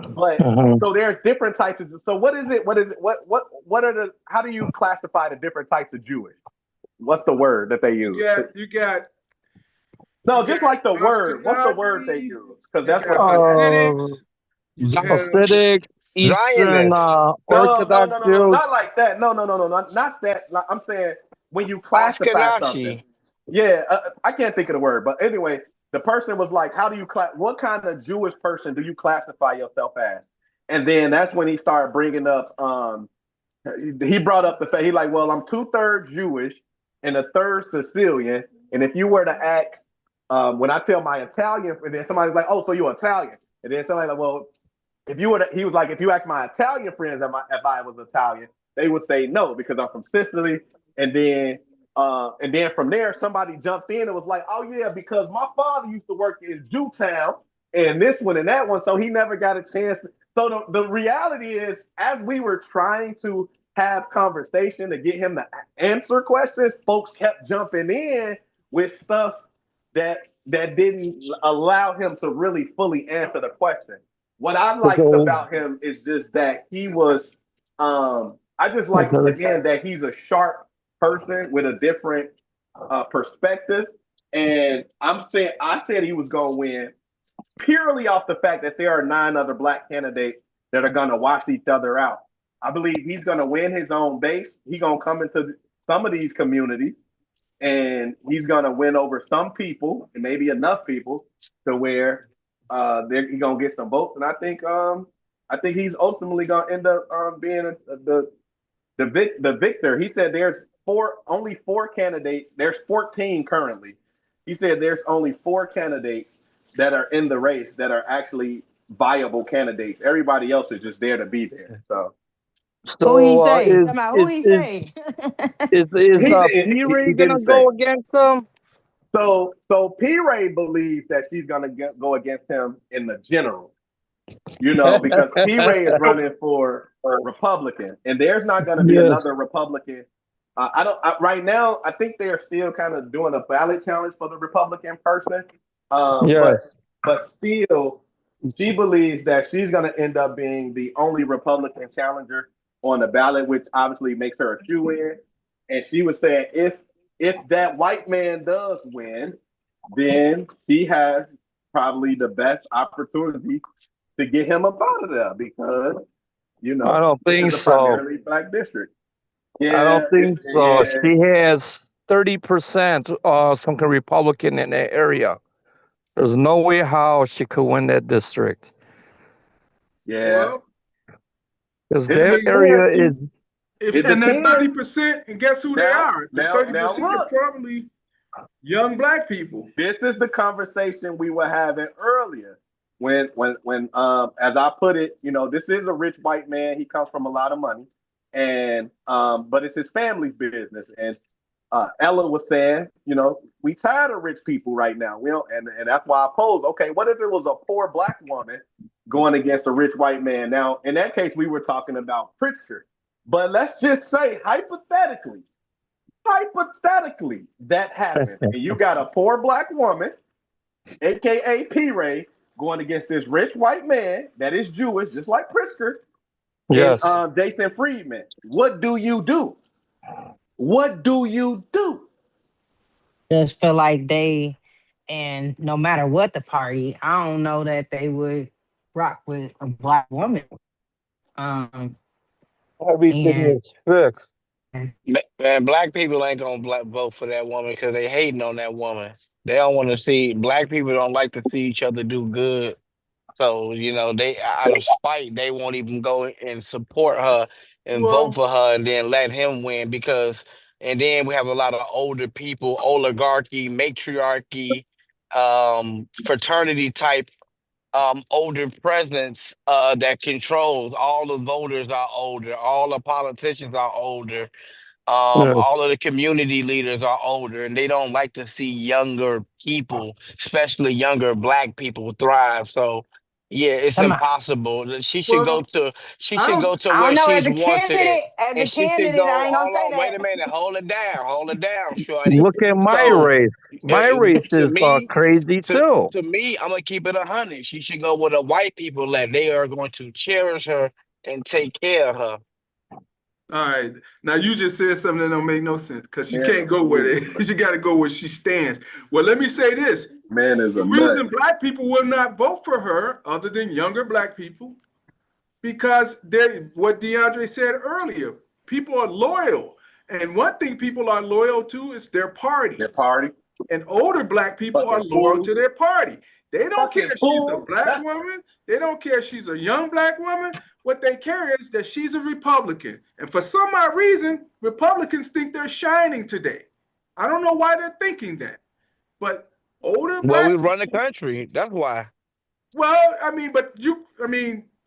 But so there's different types of. So what is it? What is it? What are the? How do you classify the different types of Jewish? What's the word that they use? You got No, you just got like the word. What's the word they Ashkenazi, use? Because you that's got what. Hasidics, you have Hasidic, Eastern Zionists. No, Orthodox not Jews. like that. No, not that. Like, I'm saying when you classify something. Ashkenazi. Yeah, I can't think of the word, but anyway, the person was like, "How do you what kind of Jewish person do you classify yourself as?" And then that's when he started bringing up. He brought up the fact he like, well, I'm 2/3 Jewish and 1/3 Sicilian, and if you were to ask, when I tell my Italian, and then somebody's like, "Oh, so you're Italian?" And then somebody like, "Well, if you were," he was like, "If you ask my Italian friends if I was Italian, they would say no because I'm from Sicily." And then from there, somebody jumped in and was like, "Oh yeah, because my father used to work in Jewtown and this one and that one, so he never got a chance." So the reality is, as we were trying to have conversation to get him to answer questions, folks kept jumping in with stuff that didn't allow him to really fully answer the question. What I liked about him is just that he was. I just like again that he's a sharp person with a different perspective, and I said he was going to win purely off the fact that there are 9 other black candidates that are going to wash each other out. I believe he's going to win his own base. He's going to come into some of these communities and he's going to win over some people and maybe enough people to where he's going to get some votes. And I think he's ultimately going to end up being the victor. He said there's only 4 candidates. There's 14 currently. He said there's only 4 candidates that are in the race that are actually viable candidates. Everybody else is just there to be there. So who he say? Is Who he say? P-Ray gonna go against him? So P-Ray believes that she's gonna go against him in the general. Because P-Ray is running for Republican, and there's not going to be another Republican. Right now, I think they are still kind of doing a ballot challenge for the Republican person. But still, she believes that she's going to end up being the only Republican challenger on the ballot, which obviously makes her a shoe-in. And she was saying if that white man does win, then she has probably the best opportunity to get him up out of there because, I don't think so. Primarily black district. Yeah, I don't think so. Yeah. She has 30% some kind of Republican in that area. There's no way how she could win that district. Yeah. Because that area is. And that 30%, and guess who they are? The 30% are probably young black people. This is the conversation we were having earlier. When as I put it, this is a rich white man. He comes from a lot of money, and but it's his family's business. And Ella was saying, we tired of rich people right now. And that's why I posed. Okay, what if it was a poor black woman going against a rich white man? Now, in that case, we were talking about Pritzker. But let's just say hypothetically, that happens, and you got a poor black woman, aka P. Ray, going against this rich white man that is Jewish, just like Prisker and Yes. Jason Friedman. What do you do? What do you do? Just feel like they, and no matter what the party, I don't know that they would rock with a black woman. Um, Everything and is fixed. Man, black people ain't gonna vote for that woman because they hating on that woman. They don't want to see black people don't like to see each other do good. So, you know, they out of spite, they won't even go and support her and vote Well, for her and then let him win because and then we have a lot of older people, oligarchy, matriarchy, fraternity type older presidents that controls all the voters are older, all the politicians are older, Yeah. all of the community leaders are older, and they don't like to see younger people, especially younger black people, thrive. So, yeah, it's come on. impossible. well, She I should don't. go to I where don't know. she's wanted, As a and she should candidate, I go. ain't gonna Hold say on, wait that. a minute, hold it down, shorty. Look at my So, race. uh, My race to is me, crazy too. to me, I'm gonna keep it 100. She should go with the white people that they are going to cherish her and take care of her. All right. Now you just said something that don't make no sense because she Man, can't go with it. She got to go where she stands. Well, let me say this. Man is The a reason nut. black people will not vote for her, other than younger black people, because they're what DeAndre said earlier. People are loyal. And one thing people are loyal to is their party. Their party. And older black people are Fucking loyal fools. to their party. They don't care Fucking if she's a fool. black woman. They don't care if she's a young black woman. What they care is that she's a Republican. And for some odd reason, Republicans think they're shining today. I don't know why they're thinking that. But older Well, we black run the people, country. That's why. well,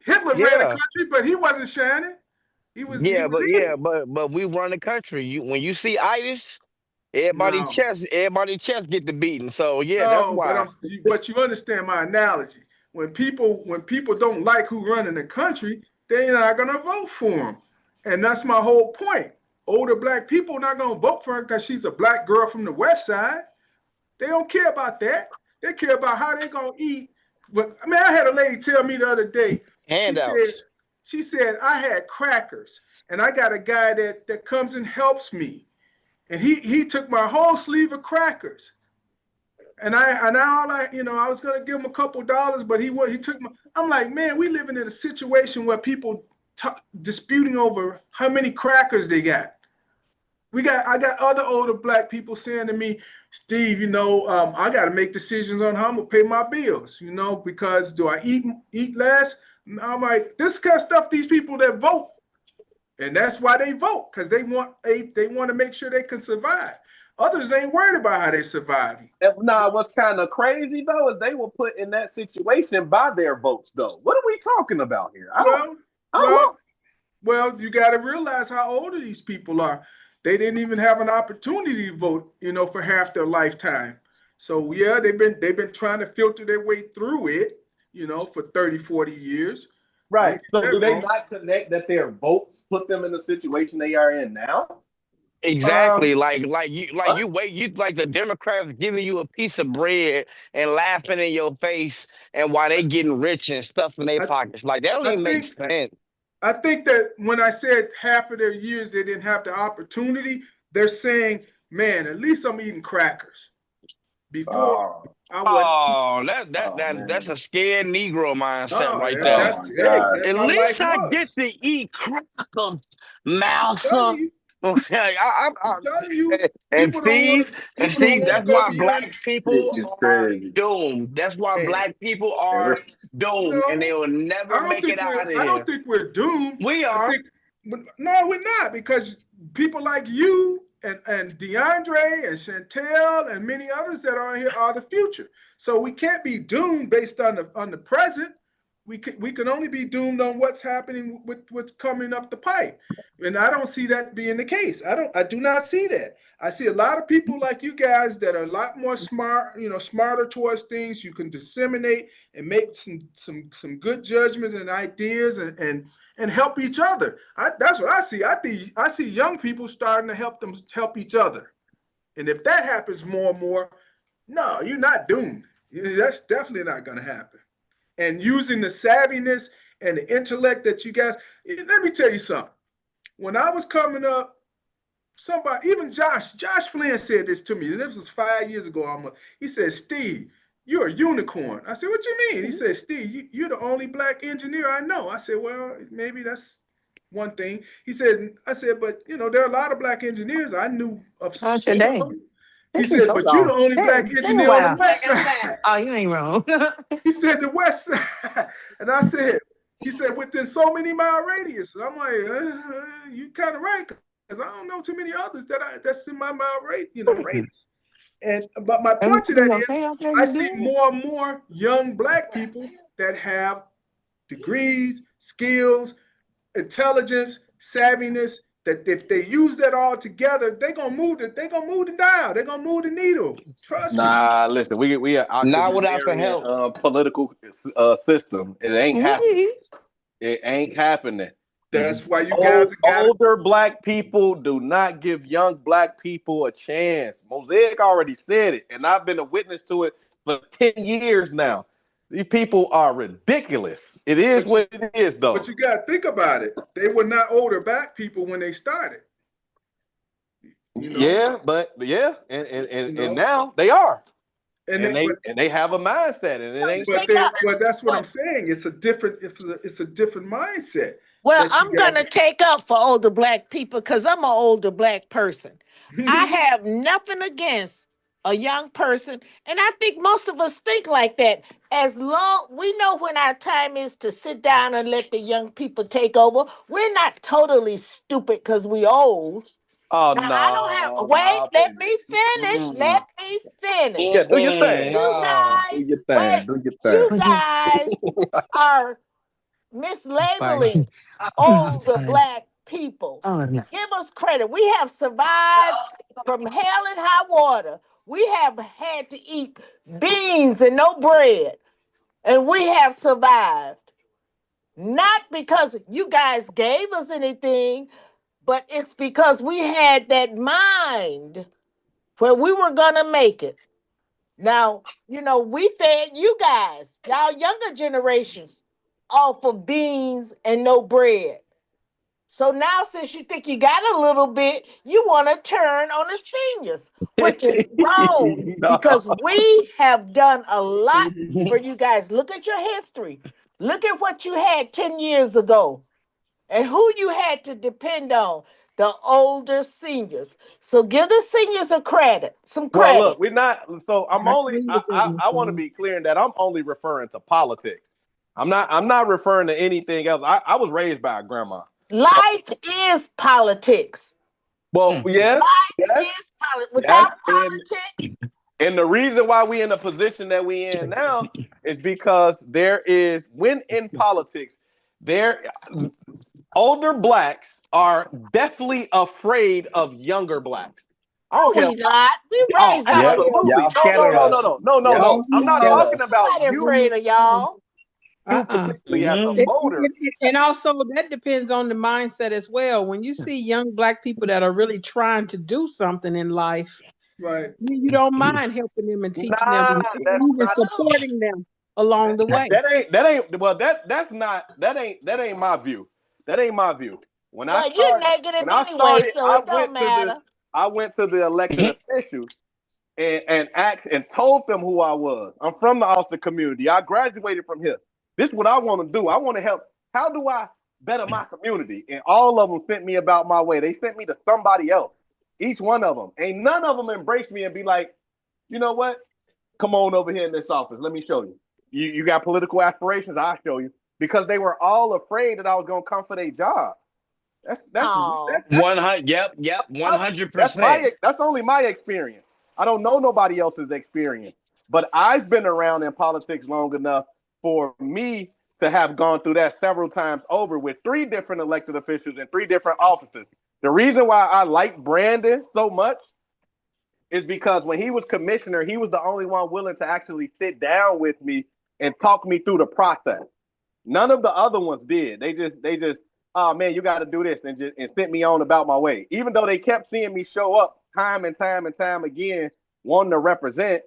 Hitler ran a Yeah. country, but he wasn't shining. He was evil. But we run the country. When you see itis, No. everybody chest get the beating. So yeah, that's No, why. but you understand my analogy. When people don't like who running the country, they're not gonna vote for him, and that's my whole point. Older black people not gonna vote for her because she's a black girl from the West Side. They don't care about that. They care about how they gonna eat. But I mean, I had a lady tell me the other day. She said, Handouts. she said I had crackers, and I got a guy that comes and helps me, and he took my whole sleeve of crackers. And I was gonna give him a couple dollars, but he took my. I'm like, man, we living in a situation where people disputing over how many crackers they got. I got other older black people saying to me, Steve, I got to make decisions on how I'm gonna pay my bills, because do I eat less? I'm like, this kind of stuff. These people that vote, and that's why they vote, because they want to make sure they can survive. Others ain't worried about how they surviving. Nah, what's kind of crazy though is they were put in that situation by their votes though. What are we talking about here? I don't know. Well, you got to realize how old these people are. They didn't even have an opportunity to vote, for half their lifetime. So yeah, they've been trying to filter their way through it, for 30, 40 years. Right. So do they not connect that their votes put them in the situation they are in now? Exactly. Like the Democrats giving you a piece of bread and laughing in your face, and while they getting rich and stuff in their pockets, like that don't I even make think sense. I think that when I said half of their years they didn't have the opportunity, they're saying, man, at least I'm eating crackers. Before I would. Oh, that's a scared Negro mindset right there. That's At how life least I was. get to eat crackers, I'm Mouser. telling you, I'm telling you, and people don't want Steve, to that's go why black beyond. people It's are crazy. doomed. That's why Man, black people are doomed, and they no, will never make it out of I don't here. think we're doomed. We I are. think no, we're not, because people like you and DeAndre and Chantel and many others that are here are the future. So we can't be doomed based on the present. we can only be doomed on what's happening with what's coming up the pipe. And I don't see that being the case. I do not see that. I see a lot of people like you guys that are a lot more smart, smarter towards things. You can disseminate and make some good judgments and ideas and help each other. That's what I see. I see young people starting to help each other. And if that happens more and more, no, you're not doomed. That's definitely not going to happen. And using the savviness and the intellect that you guys, let me tell you something. When I was coming up, even Josh Flynn said this to me, and this was 5 years ago almost. He said, Steve, you're a unicorn. I said, what you mean? He said, Steve, you're the only black engineer I know. I said, well, maybe that's one thing. I said, but there are a lot of black engineers I knew of. He said, but you're the only black engineer on the west side. Oh, you ain't wrong. He said the west side. And I said, he said, within so many mile radius. And I'm like, you kind of right. Because I don't know too many others that's in my mile radius. But my point to that is I see more and more young black people that have degrees, skills, intelligence, savviness, that if they use that all together, they're gonna move the dial. They're gonna move the needle. Trust me. Nah, listen, we are not without the help. Political system. It ain't happening. It ain't happening. That's why you guys older black people do not give young black people a chance. Mosaic already said it, and I've been a witness to it for 10 years now. These people are ridiculous. It is what it is, though. But you got to think about it. They were not older black people when they started. Yeah, and now they are. And they have a mindset, and it ain't. But that's what I'm saying. It's a different mindset. Well, I'm gonna take up for older black people because I'm an older black person. I have nothing against a young person, and I think most of us think like that. As long we know when our time is to sit down and let the young people take over, we're not totally stupid because we old. Oh now, no! I don't have. Wait, let me finish. Let me finish. Yeah, do your thing. You guys, you guys are mislabeling older black people. Give us credit. We have survived from hell and high water. We have had to eat beans and no bread, and we have survived. Not because you guys gave us anything, but it's because we had that mind where we were gonna make it. Now, we fed you guys, y'all younger generations, off of beans and no bread. So now, since you think you got a little bit, you want to turn on the seniors, which is wrong because we have done a lot for you guys. Look at your history. Look at what you had 10 years ago and who you had to depend on, the older seniors. So give the seniors some credit. Well, look, we're not. So I want to be clear in that I'm only referring to politics. I'm not referring to anything else. I was raised by a grandma. Life is politics. Well, yes. Life is politics. Without politics. And the reason why we in the position that we in now is because when in politics, older blacks are definitely afraid of younger blacks. We not. We raised No. I'm not talking about you. Afraid of y'all. And also that depends on the mindset as well. When you see young black people that are really trying to do something in life, right? You don't mind helping them and teaching them, and supporting them along the way. That ain't my view. That ain't my view. You're negative anyway, so it don't matter. I went to the elected officials and asked and told them who I was. I'm from the Austin community. I graduated from here. This is what I want to do. I want to help. How do I better my community? And all of them sent me about my way. They sent me to somebody else. Each one of them. Ain't none of them embrace me and be like, you know what? Come on over here in this office. Let me show you. You got political aspirations? I'll show you. Because they were all afraid that I was going to come for their job. That's 100. Yep. 100%. That's only my experience. I don't know nobody else's experience. But I've been around in politics long enough for me to have gone through that several times over with 3 different elected officials in 3 different offices. The reason why I like Brandon so much is because when he was commissioner, he was the only one willing to actually sit down with me and talk me through the process. None of the other ones did. They just, oh man, you got to do this and sent me on about my way. Even though they kept seeing me show up time and time again, wanting to represent,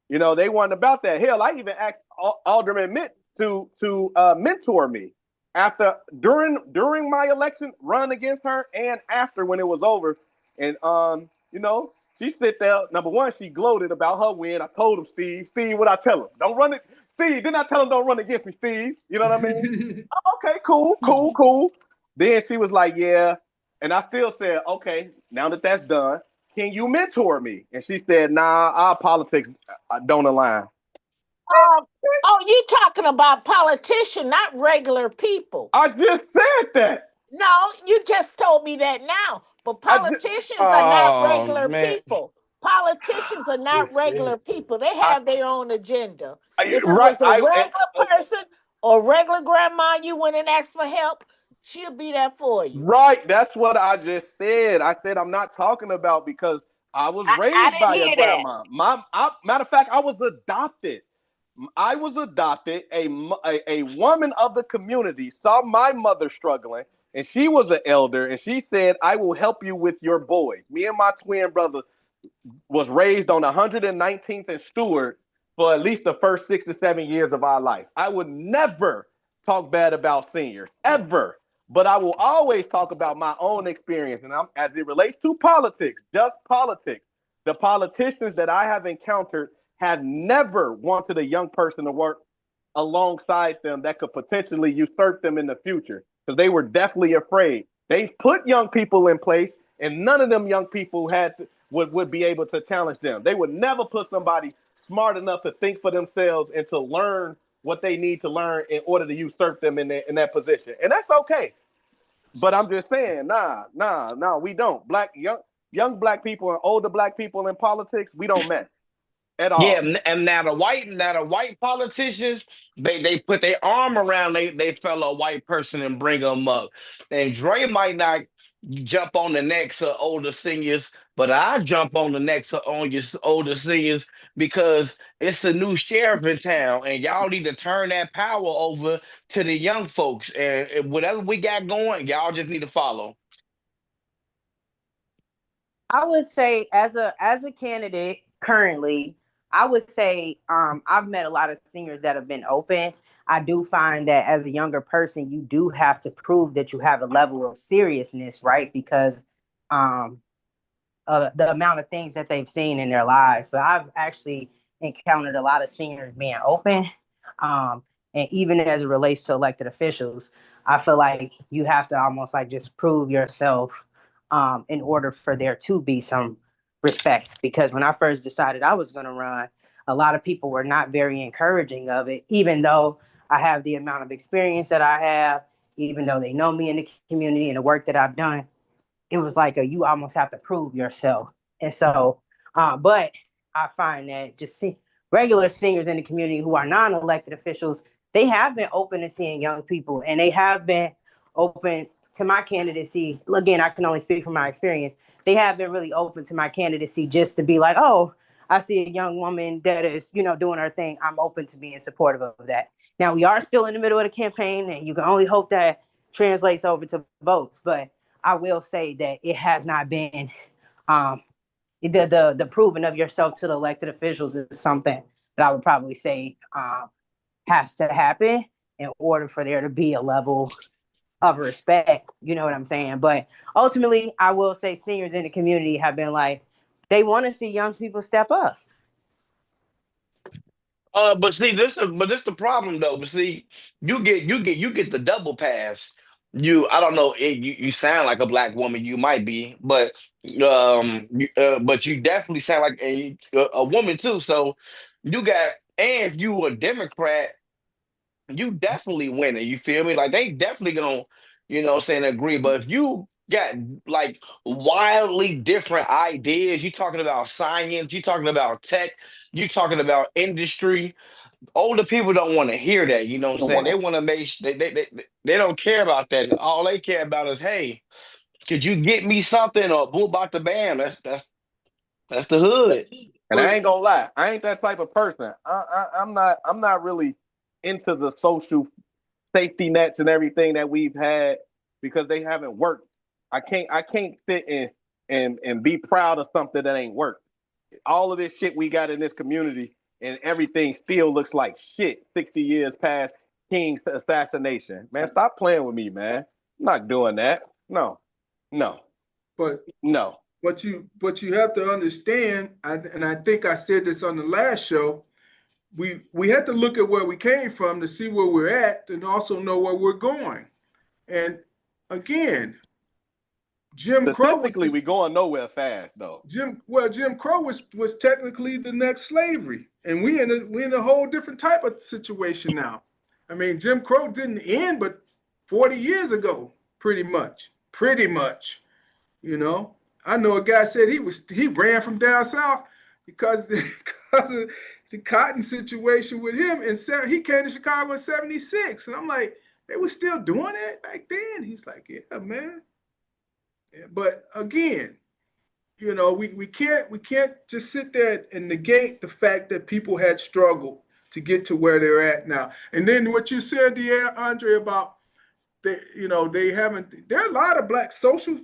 you know, they wasn't about that. Hell, I even asked Alderman Mitt to mentor me during my election run against her and after when it was over. And you know, she sit there. Number one, she gloated about her win. I told him, Steve, what I tell him? Don't run it. Steve, didn't I tell him don't run against me, Steve? You know what I mean? Okay, cool. Then she was like, yeah. And I still said, okay, now that that's done, can you mentor me? And she said, nah, our politics don't align. Oh, you talking about politicians, not regular people. I just said that. No, you just told me that now. But politicians are not regular people. Politicians are not regular people. They have their own agenda. If it was a regular person or regular grandma you went and asked for help, she'll be there for you. Right. That's what I just said. I said I'm not talking about because I was raised by a grandma. Matter of fact, I was adopted. A woman of the community saw my mother struggling, and she was an elder, and she said, I will help you with your boys. Me and my twin brother was raised on 119th and Stewart for at least the first 6 to 7 years of our life. I would never talk bad about seniors, ever. But I will always talk about my own experience. And as it relates to politics, just politics, the politicians that I have encountered have never wanted a young person to work alongside them that could potentially usurp them in the future, because they were definitely afraid. They put young people in place, and none of them young people would be able to challenge them. They would never put somebody smart enough to think for themselves and to learn what they need to learn in order to usurp them in that position. And that's okay. But I'm just saying, nah, we don't. Young black people and older black people in politics, we don't mess at all. Yeah, and now the white politicians, they put their arm around they fellow white person and bring them up. And Dre might not jump on the necks of older seniors, but I jump on the necks of on your older seniors because it's a new sheriff in town, and y'all need to turn that power over to the young folks. And whatever we got going, y'all just need to follow. I would say as a candidate currently, I would say I've met a lot of seniors that have been open. I do find that as a younger person, you do have to prove that you have a level of seriousness, right? Because the amount of things that they've seen in their lives. But I've actually encountered a lot of seniors being open. And even as it relates to elected officials, I feel like you have to almost like just prove yourself in order for there to be some respect. Because when I first decided I was going to run, a lot of people were not very encouraging of it, even though I have the amount of experience that I have, even though they know me in the community and the work that I've done. It was like you almost have to prove yourself. And so, but I find that just regular seniors in the community who are non-elected officials, they have been open to seeing young people, and they have been open to my candidacy. Again, I can only speak from my experience. They have been really open to my candidacy just to be like, oh, I see a young woman that is, doing her thing. I'm open to being supportive of that. Now, we are still in the middle of the campaign, and you can only hope that translates over to votes. But I will say that it has not been the proving of yourself to the elected officials is something that I would probably say has to happen in order for there to be a level of respect. You know what I'm saying? But ultimately, I will say seniors in the community have been like, they want to see young people step up. But see, this the problem though. But see, you get the double pass. I don't know. You sound like a black woman. You might be, but but you definitely sound like a woman too. So and if you a Democrat, you definitely winning. You feel me? Like they definitely gonna, agree. But if you got like wildly different ideas. You talking about science, you talking about tech, you talking about industry. Older people don't want to hear that. You know what I'm saying? They want to they don't care about that. All they care about is, hey, could you get me something or boom about the bam? That's the hood. And I ain't gonna lie, I ain't that type of person. I'm not really into the social safety nets and everything that we've had because they haven't worked. I can't sit and be proud of something that ain't worked. All of this shit we got in this community and everything still looks like shit 60 years past King's assassination. Man, stop playing with me, man. I'm not doing that. No. But No. But you have to understand, and I think I said this on the last show, we had to look at where we came from to see where we're at and also know where we're going. And again, Jim Crow Statistically, we going nowhere fast though. Jim Crow was technically the next slavery, and we in a whole different type of situation now. I mean, Jim Crow didn't end but 40 years ago, pretty much. You know, I know a guy said he ran from down south because of the cotton situation with him, and he came to Chicago in '76, and I'm like, they were still doing it back then. He's like, yeah, man. Yeah, but again, you know, we can't just sit there and negate the fact that people had struggled to get to where they're at now. And then what you said, DeAndre, about they haven't. There are a lot of black social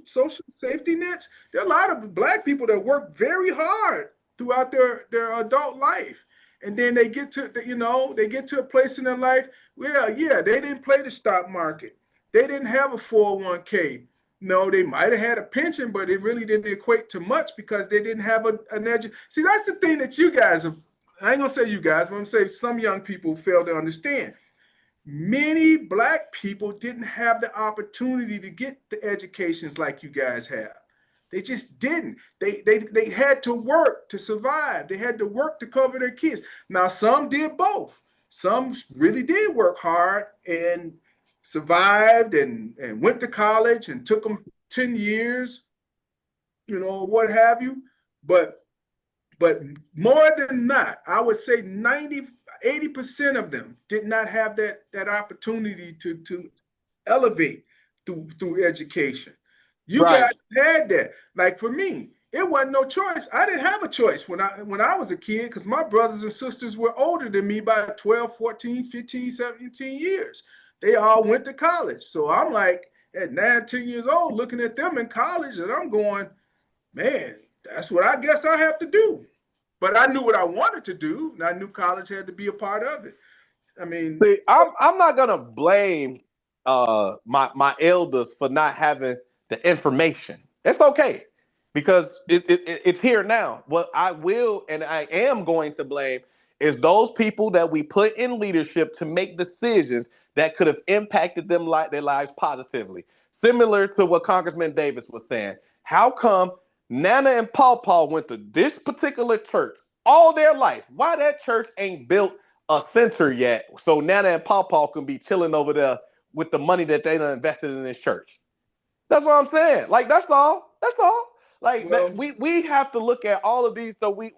safety nets. There are a lot of black people that work very hard throughout their adult life, and then they get to a place in their life where they didn't play the stock market. They didn't have a 401k. No, they might have had a pension, but it really didn't equate to much because they didn't have an education. See, that's the thing that you guys have. I ain't gonna say you guys, but I'm gonna say some young people fail to understand. Many black people didn't have the opportunity to get the educations like you guys have. They just didn't. They had to work to survive. They had to work to cover their kids. Now, some did both. Some really did work hard and survived and went to college and took them 10 years, what have you. But more than not, I would say 80% of them did not have that opportunity to elevate through education. You guys had that. Like for me, it wasn't no choice. I didn't have a choice when I was a kid because my brothers and sisters were older than me by 12, 14, 15, 17 years. They all went to college. So I'm like at 9, 10 years old looking at them in college and I'm going, man, that's what I guess I have to do. But I knew what I wanted to do, and I knew college had to be a part of it. I mean, see, I'm not gonna blame my elders for not having the information. It's okay because it's here now. What I will and I am going to blame is those people that we put in leadership to make decisions that could have impacted their lives positively. Similar to what Congressman Davis was saying. How come Nana and Paw went to this particular church all their life? Why that church ain't built a center yet so Nana and Paw can be chilling over there with the money that they done invested in this church? That's what I'm saying. Like, that's all. Like, we have to look at all of these. So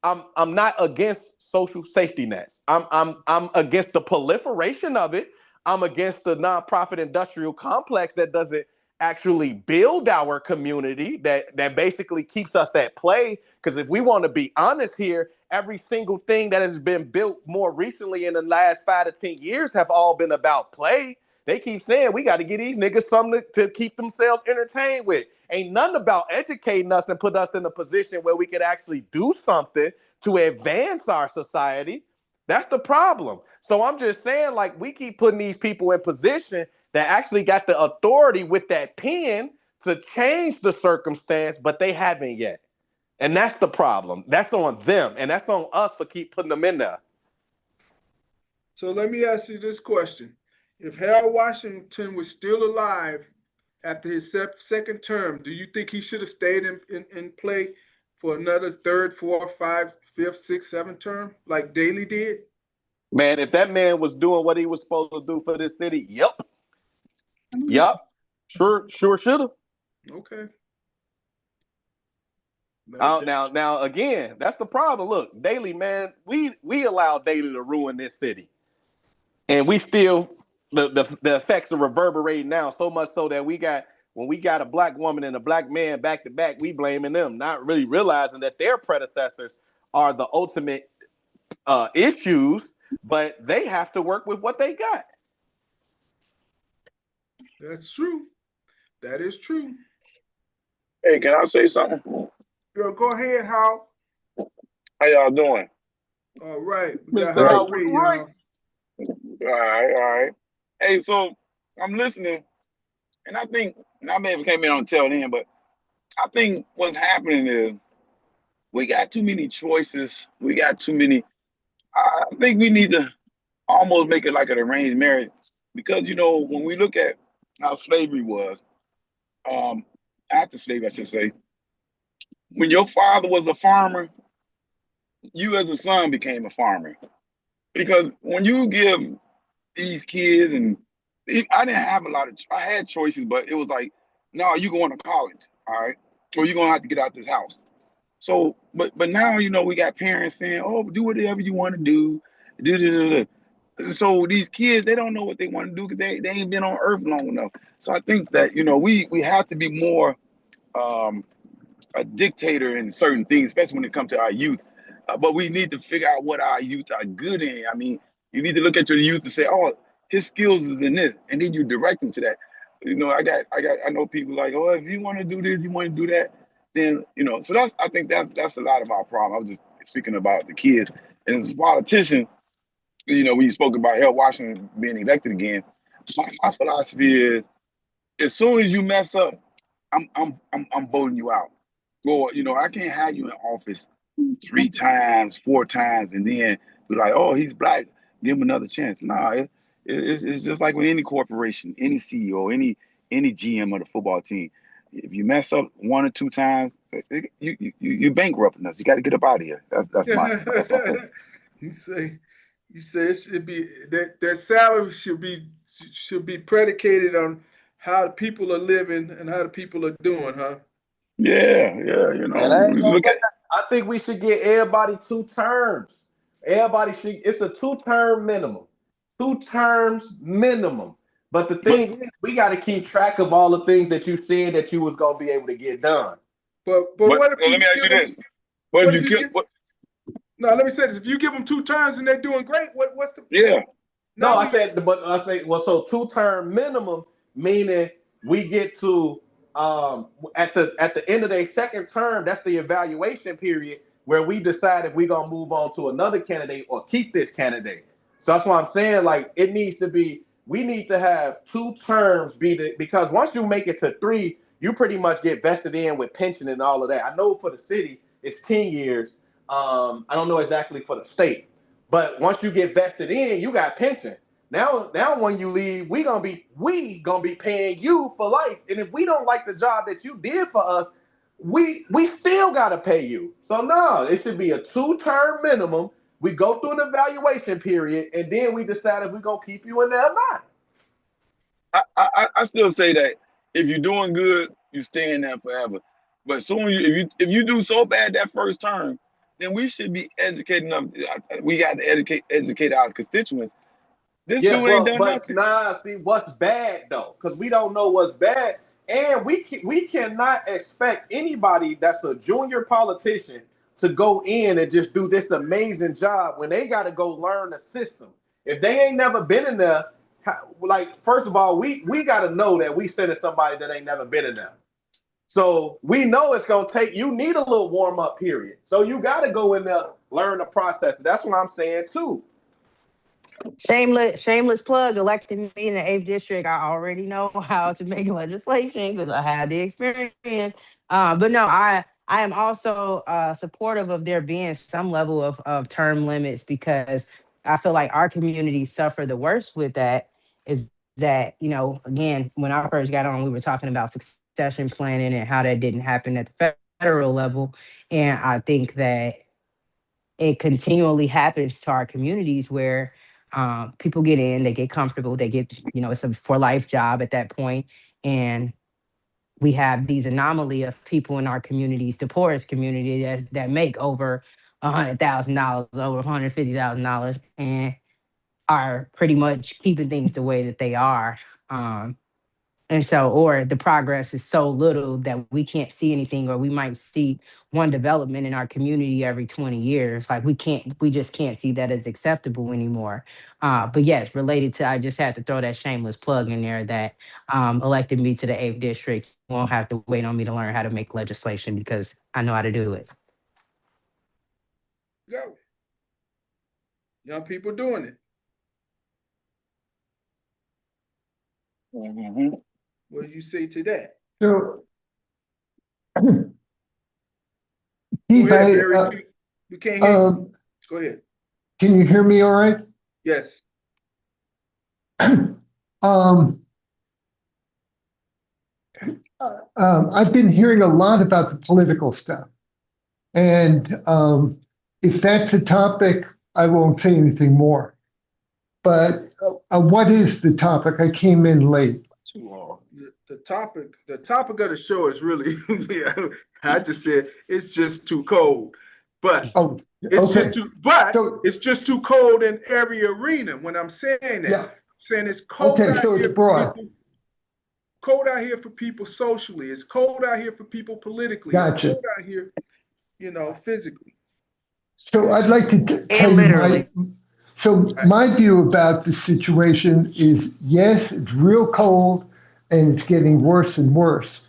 I'm not against social safety nets. I'm against the proliferation of it. I'm against the nonprofit industrial complex that doesn't actually build our community, that basically keeps us at play. Because if we want to be honest here, every single thing that has been built more recently in the last 5 to 10 years have all been about play. They keep saying we got to get these niggas something to keep themselves entertained with. Ain't nothing about educating us and put us in a position where we could actually do something to advance our society. That's the problem. So I'm just saying, like, we keep putting these people in position that actually got the authority with that pen to change the circumstance, but they haven't yet. And that's the problem. That's on them. And that's on us for keep putting them in there. So let me ask you this question. If Harold Washington was still alive after his second term, do you think he should have stayed in play for another third, fourth, fifth, sixth, seventh term like Daley did? Man, if that man was doing what he was supposed to do for this city, yep. Sure should have. Okay. Now again, that's the problem. Look, Daily, man, we allow Daily to ruin this city, and we still the effects are reverberating now so much so that when we got a black woman and a black man back to back, we blaming them, not really realizing that their predecessors are the ultimate issues, but they have to work with what they got. That's true. That is true. Hey, can I say something? Go ahead, Hal. How y'all doing? All right. Mr. Hal was right. All right. Hey, so I'm listening, and I think, and I may have came in on the tail end, but I think what's happening is we got too many choices. We got too many. I think we need to almost make it like an arranged marriage because, when we look at how slavery was, after slavery, I should say, when your father was a farmer, you as a son became a farmer. Because when you give these kids, and I didn't have I had choices, but it was like, no, you going to college, all right? Or you're going to have to get out this house. So, but now, we got parents saying, oh, do whatever you want to do. So these kids, they don't know what they want to do because they ain't been on earth long enough. So I think that, we have to be more a dictator in certain things, especially when it comes to our youth. But we need to figure out what our youth are good in. I mean, you need to look at your youth and say, oh, his skills is in this, and then you direct them to that. I know people like, oh, if you want to do this, you want to do that, then, so I think that's a lot of our problem. I was just speaking about the kids. And as a politician, when you spoke about Harold Washington being elected again, my philosophy is, as soon as you mess up, I'm voting you out. Well, I can't have you in office 3 times, 4 times, and then be like, oh, he's black, give him another chance. Nah, it's just like with any corporation, any CEO, any GM of the football team. If you mess up 1 or 2 times, you bankrupting us. You got to get up out of here. That's my point. You say it should be that salary should be predicated on how the people are living and how the people are doing, huh? Yeah. I think we should get everybody 2 terms. It's a 2-term minimum. 2 terms minimum. But the thing is, we got to keep track of all the things that you said that you was going to be able to get done. But what if let me ask you this. No, let me say this. If you give them 2 terms and they're doing great, what's the... Yeah. So 2-term minimum, meaning we get to at the end of their second term, that's the evaluation period where we decide if we're gonna move on to another candidate or keep this candidate. So that's why I'm saying, like, we need to have 2 terms because once you make it to 3, you pretty much get vested in with pension and all of that. I know for the city it's 10 years. I don't know exactly for the state, but once you get vested in, you got pension. Now when you leave, we gonna be paying you for life. And if we don't like the job that you did for us, we still gotta pay you. So no, it should be a 2-term minimum. We go through an evaluation period, and then we decide if we're gonna keep you in there or not. I still say that if you're doing good, you stay in there forever. But soon if you do so bad that first term, then we should be educating them. We got to educate our constituents. This dude ain't done nothing. Nah, see what's bad though, because we don't know what's bad, and we cannot expect anybody that's a junior politician to go in and just do this amazing job when they got to go learn the system. If they ain't never been in there, like, first of all, we got to know that we sending somebody that ain't never been in there. So we know it's gonna take. You need a little warm up period. So you got to go in there, learn the process. That's what I'm saying too. Shameless plug. Elected me in the 8th district. I already know how to make legislation because I had the experience. But no, I am also supportive of there being some level of term limits because I feel like our communities suffer the worst with that. Is that, again, when I first got on, we were talking about succession planning and how that didn't happen at the federal level, and I think that it continually happens to our communities where people get in, they get comfortable, they get, it's a for life job at that point, And we have these anomaly of people in our communities, the poorest community that make over $100,000, over $150,000, and are pretty much keeping things the way that they are. And so, or the progress is so little that we can't see anything, or we might see one development in our community every 20 years. Like we just can't see that as acceptable anymore. But yes, related to, I just had to throw that shameless plug in there that elected me to the 8th district. You won't have to wait on me to learn how to make legislation because I know how to do it. Go. Young people doing it. Mm-hmm. What do you say to that? So, Go Steve, ahead, Barry. We can't hear you. Go ahead. Can you hear me all right? Yes. I've been hearing a lot about the political stuff. And if that's a topic, I won't say anything more. But what is the topic? I came in late. Too long. The topic of the show is really, I just said it's just too cold. But it's just too cold in every arena when I'm saying that. Yeah. I'm saying it's cold out so here it's broad. for people. Cold out here for people socially. It's cold out here for people politically. Gotcha. It's cold out here, physically. So I'd like to tell literally. My view about the situation is, yes, it's real cold and it's getting worse and worse.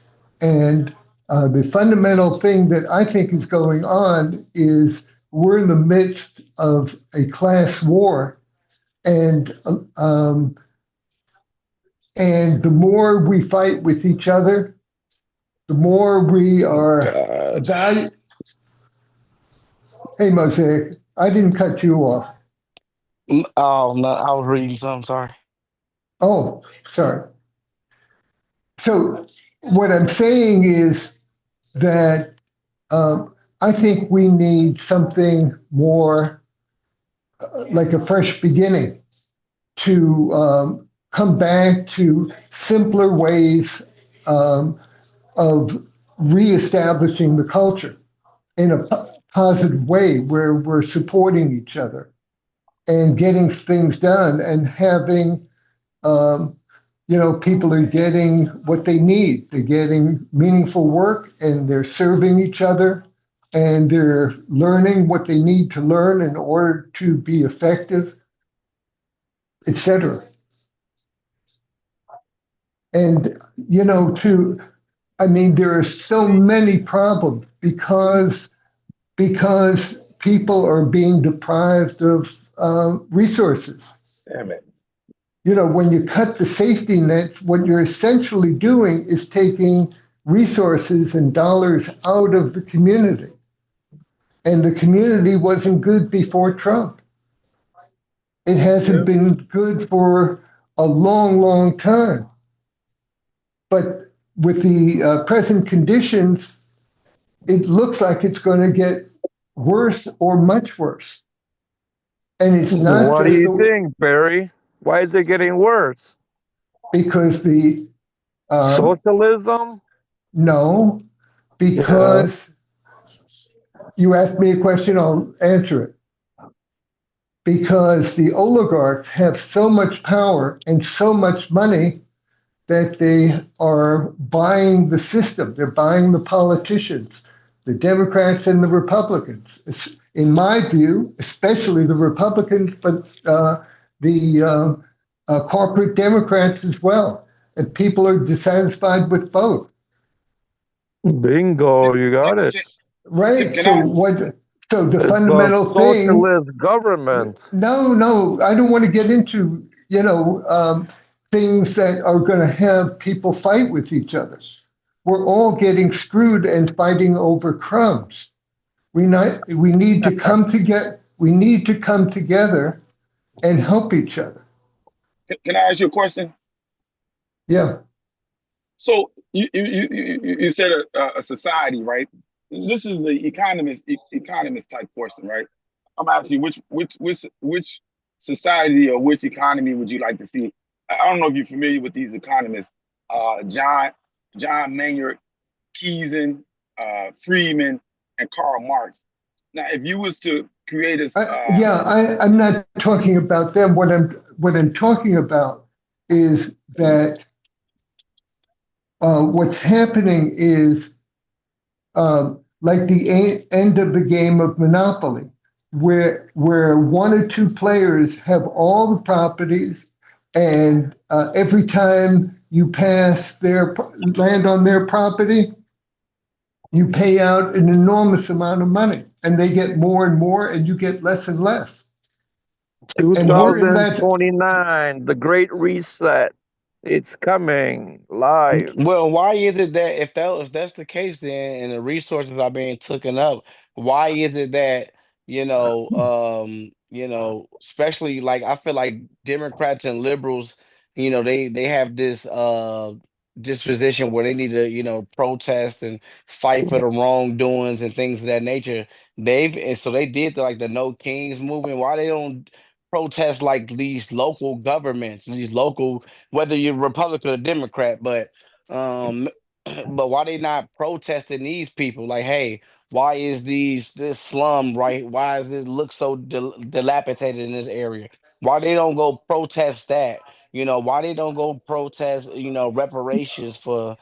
And the fundamental thing that I think is going on is we're in the midst of a class war, and the more we fight with each other, the more we are Hey, Mosaic, I didn't cut you off. Oh, no, I was reading something, sorry. Oh, sorry. So what I'm saying is that I think we need something more like a fresh beginning to come back to simpler ways of reestablishing the culture in a positive way where we're supporting each other and getting things done and having, people are getting what they need. They're getting meaningful work and they're serving each other and they're learning what they need to learn in order to be effective, etc. And, there are so many problems because people are being deprived of resources. Damn it. When you cut the safety net, what you're essentially doing is taking resources and dollars out of the community. And the community wasn't good before Trump. It hasn't been good for a long, long time. But with the present conditions, it looks like it's going to get worse or much worse. And it's not. What do you think, Barry? Why is it getting worse? Because the socialism? No, because you asked me a question, I'll answer it. Because the oligarchs have so much power and so much money that they are buying the system. They're buying the politicians, the Democrats and the Republicans. In my view, especially the Republicans, but the corporate Democrats as well. And people are dissatisfied with both. Bingo, you got it. Right. So the fundamental thing. Socialist government. No, I don't want to get into things that are going to have people fight with each other. We're all getting screwed and fighting over crumbs. We need to come together. We need to come together and help each other. Can I ask you a question? Yeah. So you said a society, right? This is the economist type question, right? I'm asking you which society or which economy would you like to see? I don't know if you're familiar with these economists. John Maynard Keynes, Friedman, and Karl Marx. Now, if you was to create a I'm not talking about them. What I'm talking about is that what's happening is like the end of the game of Monopoly, where one or two players have all the properties, and every time you pass their land on their property, you pay out an enormous amount of money, and they get more and more, and you get less and less. And we're in that. 2029, the Great Reset. It's coming live. Well, why is it that if that's the case then and the resources are being taken up, why is it that, especially like I feel like Democrats and liberals, they have this disposition where they need to, protest and fight for the wrongdoings and things of that nature. And so they did the No Kings movement. Why they don't protest like these local governments, these local, whether you're Republican or Democrat, but um, but why they not protesting these people? Like, hey, why is this slum right? Why does this look so dilapidated in this area? Why they don't go protest that? Why they don't go protest, reparations for,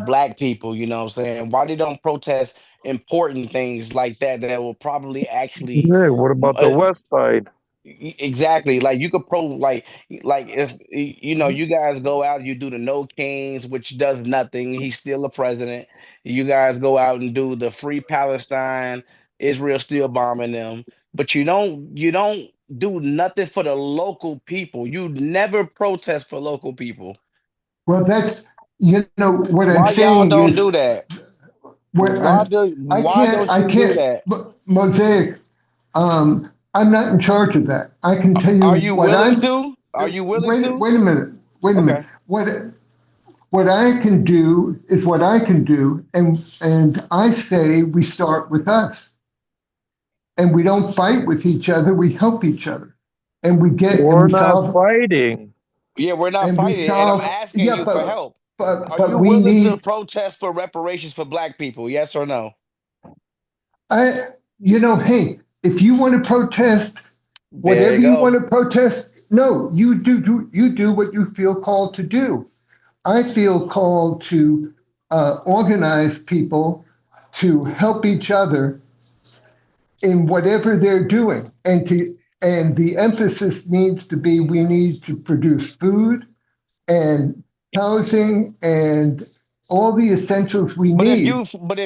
black people, you know what I'm saying? Why they don't protest important things like that that will probably actually Yeah, what about the uh, West Side? exactly. Like you could like it's you guys go out, you do the No Kings, which does nothing. He's still a president. You guys go out and do the Free Palestine, Israel still bombing them, but you don't do nothing for the local people. You never protest for local people. Well, that's what I'm Why y'all saying don't is do that? what Why don't I you do can't that? Mosaic. I'm not in charge of that. I can tell you Are you what willing I'm. to? Are you willing Wait, to? wait a minute. Wait a minute. Okay. What I can do is what I can do, and I say we start with us, and we don't fight with each other. We help each other, and We're we not solve fighting. Yeah, we're not and we fighting, and I'm solve. asking Yeah, you for help. Are but you we willing to need. protest for reparations for black people? Yes or no? I hey, if you want to protest There whatever you you want go. to protest, no, you do what you feel called to do. I feel called to organize people to help each other in whatever they're doing, and the emphasis needs to be we need to produce food and housing and all the essentials we But if need.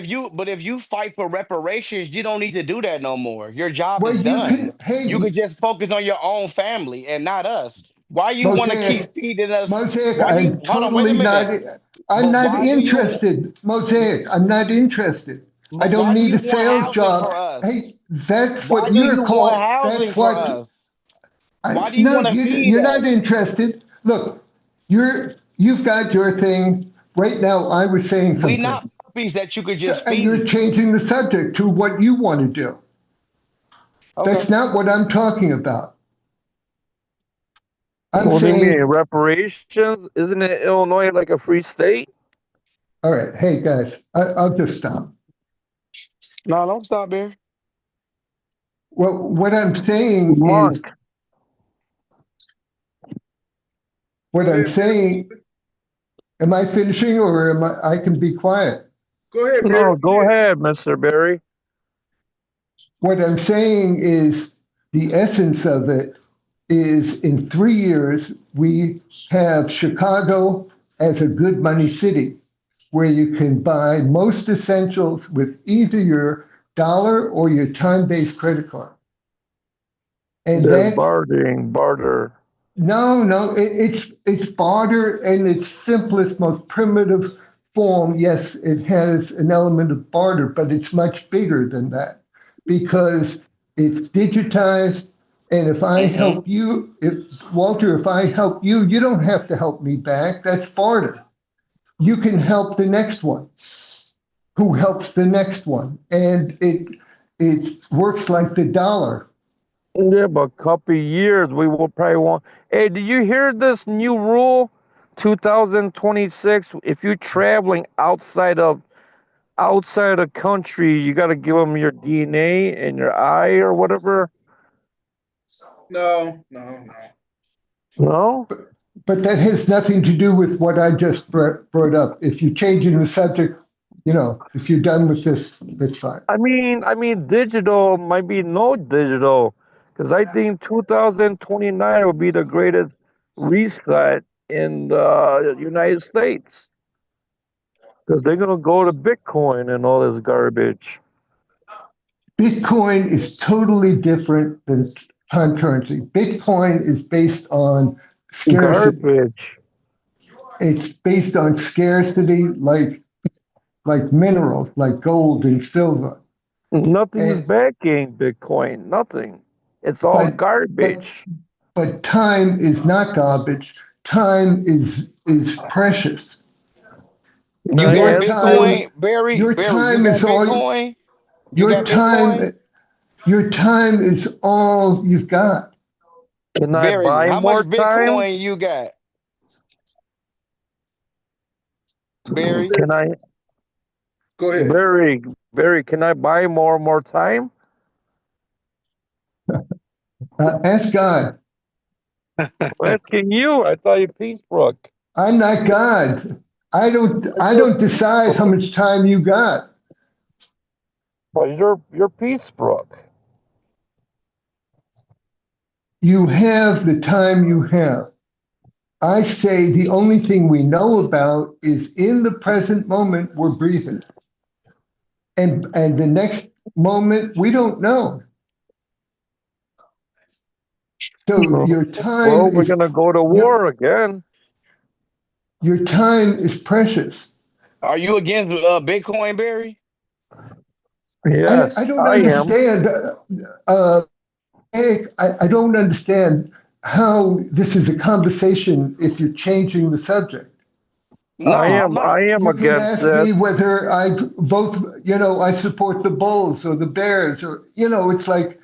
you but if you fight for reparations, you don't need to do that no more. Your job Well, is you done. can, hey, You could just focus on your own family and not us. Why you want to keep Mosaic, feeding us? Mosaic, Why do you I'm hold on? Wait a totally not. minute. I'm But not why do you? interested, Mosaic. I'm not interested. I But don't why do need you a want sales housing job. for us? Hey, that's Why what do you're you want called. housing That's for what. us? Why do you No, want to feed you're not us? interested. Look, you've got your thing right now. I was saying We something, not puppies that you could so, just and you're feed. changing the subject to what you want to do. That's Okay. not what I'm talking about. I'm What do you mean? saying, Reparations? Isn't it Illinois like a free state? all right, hey guys, I'll just stop. No, don't stop there. Well, what I'm saying is, Monk. what Go I'm ahead, Barry. saying, am I finishing or I can be quiet? Go ahead, Barry. No, go ahead, Mr. Barry. What I'm saying is the essence of it is in 3 years, we have Chicago as a good money city where you can buy most essentials with either your dollar or your time-based credit card. And There's that barter. no, it's barter in its simplest, most primitive form. Yes, it has an element of barter, but it's much bigger than that because it's digitized. And if I Hmm. help you, if I help you, you don't have to help me back. That's barter. You can help the next one who helps the next one. And it works like the dollar. Yeah, but a couple of years we will probably want. Hey, did you hear this new rule 2026, if you're traveling outside the country, you got to give them your DNA and your eye or whatever. No. No? But that has nothing to do with what I just brought up. If you're changing the subject, if you're done with this, that's fine. I mean, digital might be no digital, because I think 2029 will be the greatest reset in the United States, because they're gonna go to Bitcoin and all this garbage. Bitcoin is totally different than time currency. Bitcoin is based on scarcity. Garbage. It's based on scarcity, like minerals, like gold and silver. Nothing is And backing Bitcoin. Nothing. It's all but garbage. but time is not garbage. Time is precious. You I got Your asked you, Bitcoin, time, Barry? your Barry, you time got is all. Bitcoin? You Your got Bitcoin? time, your time is all you've got. can I Barry, buy how much more time? Bitcoin you got? He Barry? said, Can I, go ahead. Barry, can I buy more time? Ask God. I'm asking you. I thought you Peacebrook. I'm not God. I don't decide how much time you got. Well, you're Peacebrook. You have the time you have. I say the only thing we know about is in the present moment we're breathing. And the next moment we don't know. So your time Well, we're is gonna go to war again. your time is precious. Are you against Bitcoin, Barry? Yes, I don't I am. understand. Eric, I don't understand how this is a conversation if you're changing the subject. No, I'm I not. am You can against ask it. me whether I vote, I support the Bulls or the Bears, or, it's like,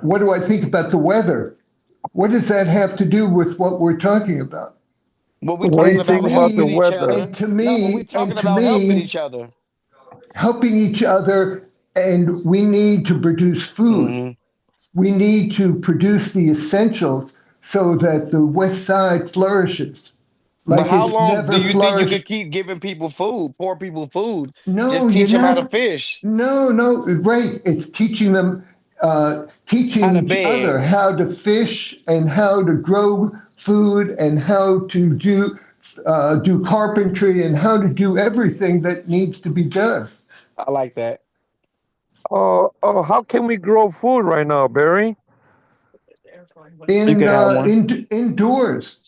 what do I think about the weather? What does that have to do with what we're talking about? Well, we What do talking you think about about the helping each weather? other. No, but we talking about helping each other. Helping each other, and we need to produce food. Mm-hmm. We need to produce the essentials so that the West Side flourishes But like how it's long do never you think you could flourished. keep giving people food, poor people food? No, Just you're teach them how to not. fish, No, right. It's teaching them, teaching how to each other beg. how to fish and how to grow food and how to do carpentry and how to do everything that needs to be done. I like that. How can we grow food right now, Barry? You can have one. Indoors,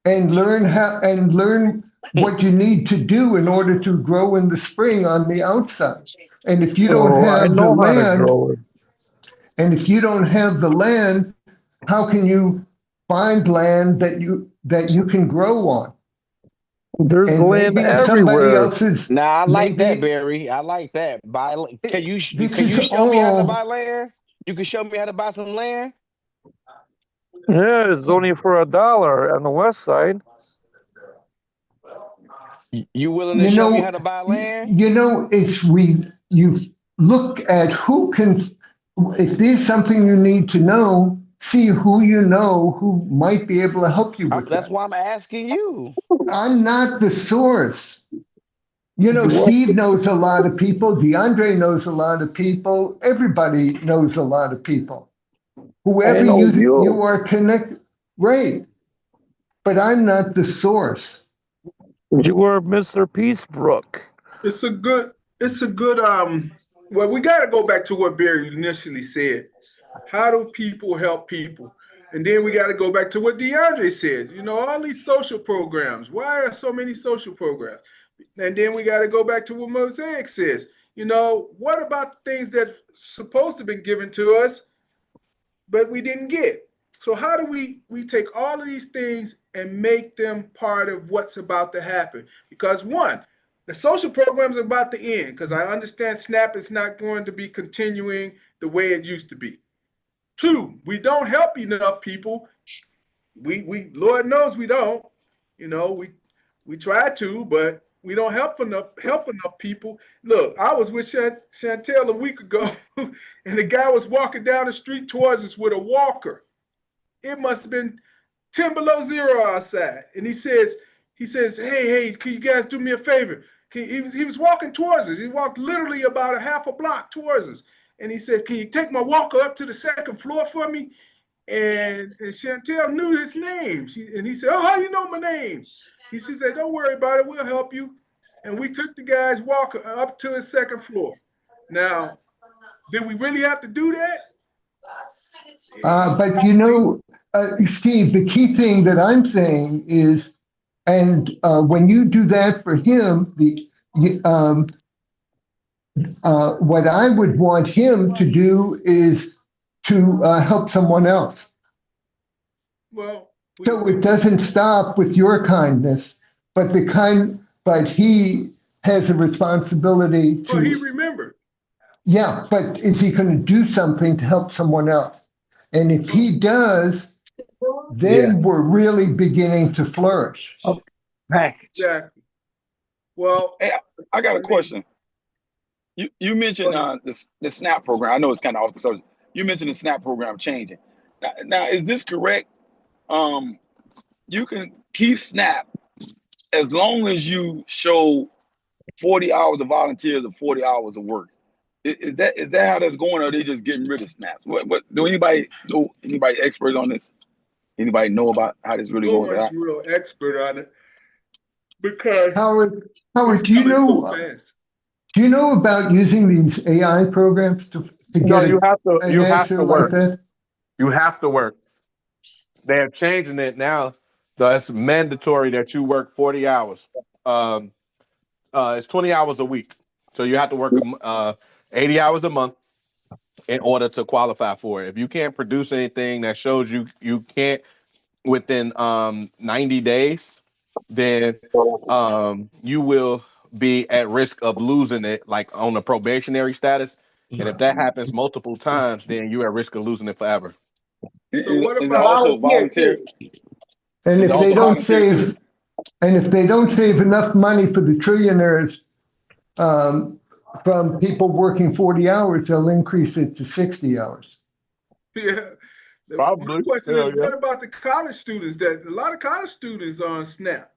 and learn what you need to do in order to grow in the spring on the outside. And if you don't Oh, I have the know how to land, grow it. how can you find land that you can grow on? There's And land maybe somebody everywhere. else's, Nah, I like that, maybe Barry. I like that. this Can is you show me how to buy all. land? You can show me how to buy some land. Yeah, it's only for $1 on the west side. You willing to You show me how know, to buy land? you look at who can, if there's something you need to know, see who you know who might be able to help you with That's that. why I'm asking you. I'm not the source. What? Steve knows a lot of people. DeAndre knows a lot of people. Everybody knows a lot of people. I Whoever know you you. are connected, right? But I'm not the source. You were Mr. Peacebrook. It's a good, well, we got to go back to what Barry initially said. How do people help people? And then we got to go back to what DeAndre says. All these social programs. Why are so many social programs? And then we got to go back to what Mosaic says. What about the things that's supposed to have been given to us, but we didn't get? So how do we take all of these things and make them part of what's about to happen? Because one, the social programs are about to end, because I understand SNAP is not going to be continuing the way it used to be. Two, we don't help enough people. We Lord knows we don't. You know, we try to, but we don't help enough people. Look, I was with Chantel a week ago, and the guy was walking down the street towards us with a walker. It must have been 10 below zero outside, and he says, hey, can you guys do me a favor? He was walking towards us. He walked literally about a half a block towards us, and he said, can you take my walker up to the second floor for me? And Chantel knew his name. And he said, oh, how you know my name? He said, don't worry about it. We'll help you. And we took the guy's walker up to his second floor. Now, did we really have to do that? But Steve, the key thing that I'm saying is, and when you do that for him, what I would want him to do is to help someone else. Well, so it doesn't stop with your kindness, but he has a responsibility to. Well, he remembered. Yeah, but is he going to do something to help someone else? And if he does, then we're really beginning to flourish. Oh, package. Exactly. Well, hey, I got a question. You mentioned the SNAP program. I know it's kind of off the subject. You mentioned the SNAP program changing. Now, is this correct? You can keep SNAP as long as you show 40 hours of volunteers or 40 hours of work. Is that how that's going, or are they just getting rid of SNAP? What do anybody expert on this? Anybody know about how this really goes? Nobody's real expert on it because Howard, do you know? So do you know about using these AI programs to get you have to work. Like that? You have to work. They're changing it now. So it's mandatory that you work 40 hours. It's 20 hours a week. So you have to work 80 hours a month in order to qualify for it. If you can't produce anything that shows you can't within 90 days, then you will be at risk of losing it, like on a probationary status. And if that happens multiple times, then you're at risk of losing it forever. So what about also volunteer? And if they don't save enough money for the trillionaires from people working 40 hours, they'll increase it to 60 hours. Yeah. Probably. The question is, what about the college students? That a lot of college students are on SNAP.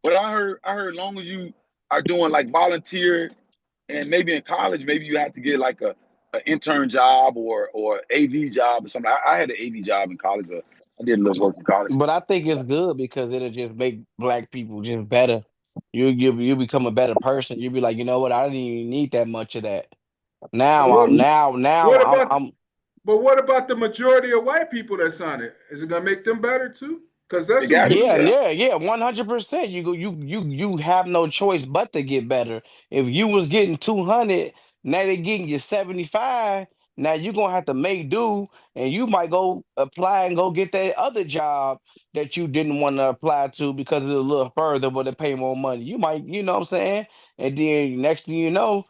But I heard as long as you are doing like volunteer, and maybe in college, maybe you have to get like an intern job or AV job or something. I had an AV job in college, but I did a little work in college. But I think it's good because it'll just make Black people just better. You become a better person. You'll be like, you know what? I didn't even need that much of that. Now But what about the majority of white people that's on it? Is it gonna make them better too? Because that's yeah, 100%. You have no choice but to get better. If you was getting 200, now they getting you 75. Now you're gonna have to make do, and you might go apply and go get that other job that you didn't want to apply to because it's a little further, but they pay more money. You might, you know what I'm saying? And then next thing you know,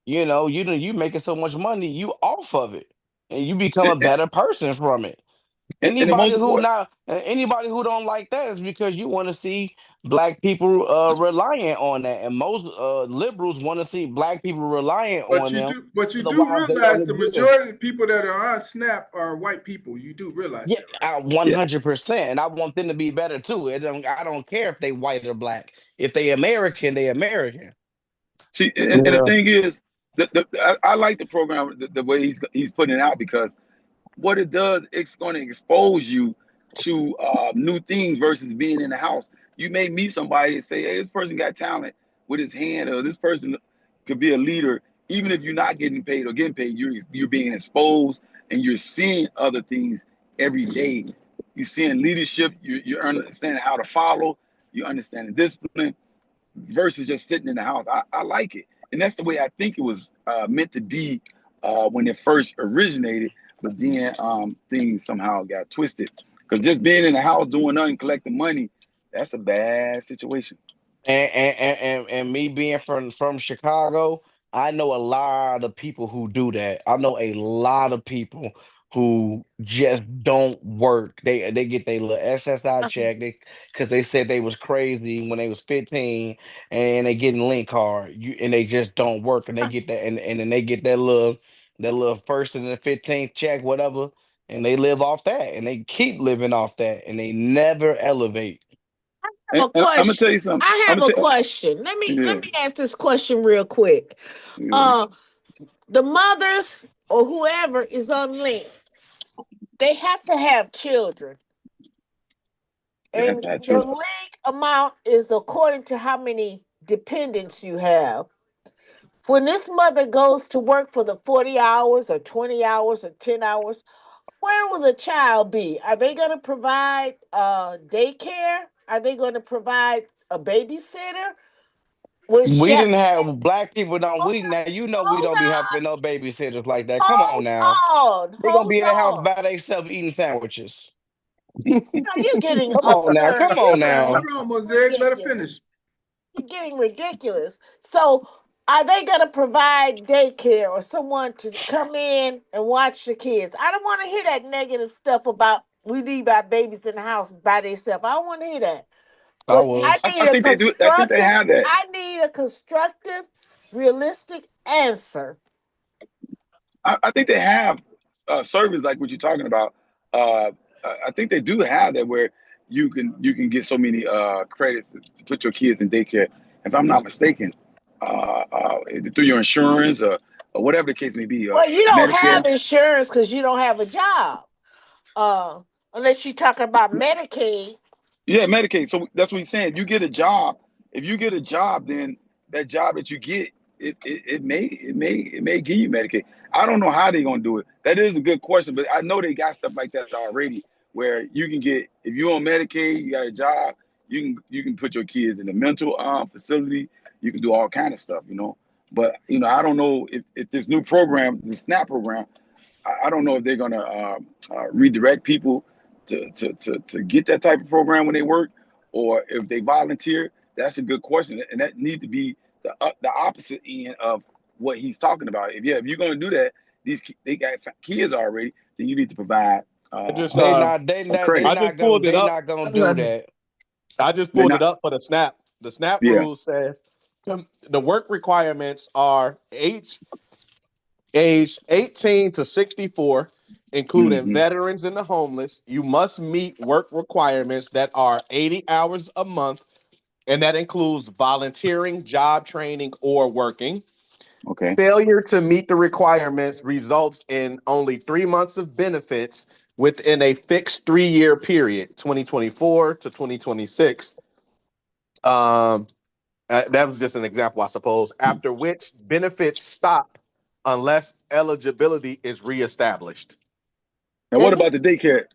you making so much money, you off of it, and you become a better person from it. Anybody who don't like that is because you want to see Black people reliant on that, and most liberals want to see Black people reliant on them. But you do realize the majority of people that are on SNAP are white people. You do realize that, right? 100%, and I want them to be better too. I don't care if they white or Black. If they American, they American. See, and the thing is, I like the program the way he's putting it out, because what it does, it's going to expose you to new things versus being in the house. You may meet somebody and say, hey, this person got talent with his hand, or this person could be a leader. Even if you're not getting paid or getting paid, you're being exposed, and you're seeing other things every day. You're seeing leadership, you're understanding how to follow, you're understanding discipline versus just sitting in the house. I like it. And that's the way I think it was meant to be when it first originated. But then things somehow got twisted, because just being in the house doing nothing, collecting money, that's a bad situation. And me being from Chicago, I know a lot of people who do that. I know a lot of people who just don't work. They get their little SSI check because they said they was crazy when they was 15 and they getting link card. And they just don't work and they get that and then they get that little first and the 15th check, whatever, and they live off that and they keep living off that and they never elevate. I have a I'm gonna tell you question. something. I I'm have gonna a tell question. Let me yeah, let me ask this question real quick. yeah, Uh, the mothers or whoever is on link, they have to have children, they have and to have the children. link amount is according to how many dependents you have. When this mother goes to work for the 40 hours or 20 hours or 10 hours, where will the child be? Are they going to provide daycare? Are they going to provide a babysitter? Was We she, didn't have black people don't hold we now we hold don't be having on, no babysitters like that. Come on hold now. on, They gonna hold be in the house on. by themselves eating sandwiches. You're getting Come on now. absurd. Come You're on getting now. Hold on, Mosaic. Let her ridiculous. finish. You're getting ridiculous. So, are they going to provide daycare or someone to come in and watch the kids? I don't want to hear that negative stuff about we leave our babies in the house by themselves. I don't want to hear that. I But was. I think they do. I think they have that. I need a constructive, realistic answer. I think they have service like what you're talking about. Uh, I think they do have that where you can get so many credits to put your kids in daycare. If I'm not mistaken, through your insurance or whatever the case may be, Well, you don't have Medicare. insurance because you don't have a job. Uh, Unless you're talking about Medicaid. Yeah, Medicaid. So that's what he's saying. You get a job. If you get a job, then that job that you get, it may give you Medicaid. I don't know how they're gonna do it. That is a good question, but I know they got stuff like that already, where you can get if you're on Medicaid, you got a job, you can put your kids in a mental facility. You can do all kind of stuff, you know. But I don't know if this new program, the SNAP program, I don't know if they're gonna redirect people to get that type of program when they work, or if they volunteer. That's a good question, and that needs to be the opposite end of what he's talking about. If you're gonna do that, they got kids already, then you need to provide I just They uh not they not they credit. I just not gonna pulled it they up. not gonna do Look, that. I just They're pulled it not. up for the snap. The snap Yeah. rule says the work requirements are age 18 to 64, including Hmm. veterans and the homeless. You must meet work requirements that are 80 hours a month, and that includes volunteering, job training, or working. Okay. Failure to meet the requirements results in only 3 months of benefits within a fixed 3-year period, 2024 to 2026. Um, that was just an example, I suppose, after which benefits stop unless eligibility is reestablished. Now, what Does about the this? daycare?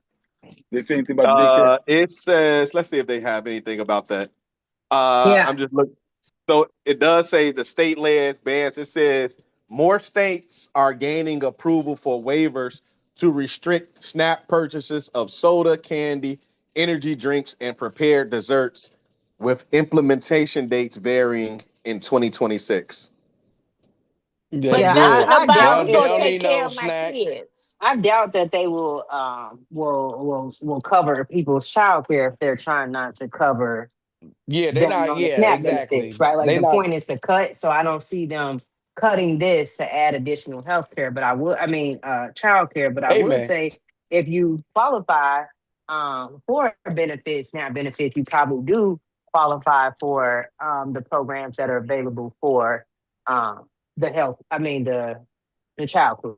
They say anything about the daycare? It says, let's see if they have anything about that. Yeah. I'm just looking. So it does say the state-led bans. It says more states are gaining approval for waivers to restrict SNAP purchases of soda, candy, energy drinks, and prepared desserts, with implementation dates varying in 2026. That's But Yeah. nothing good. I They about doubt don't who's they gonna don't that. take need care no of my snacks. kids. I doubt that they will cover people's child care if they're trying not to cover Yeah, they them not. on the Yeah, SNAP benefits, exactly. right? Like They the not. point is to cut, so I don't see them cutting this to add additional health care. But child care. But I would Amen. say if you qualify for benefits, SNAP benefits, you probably do qualify for the programs that are available for the health. The child care.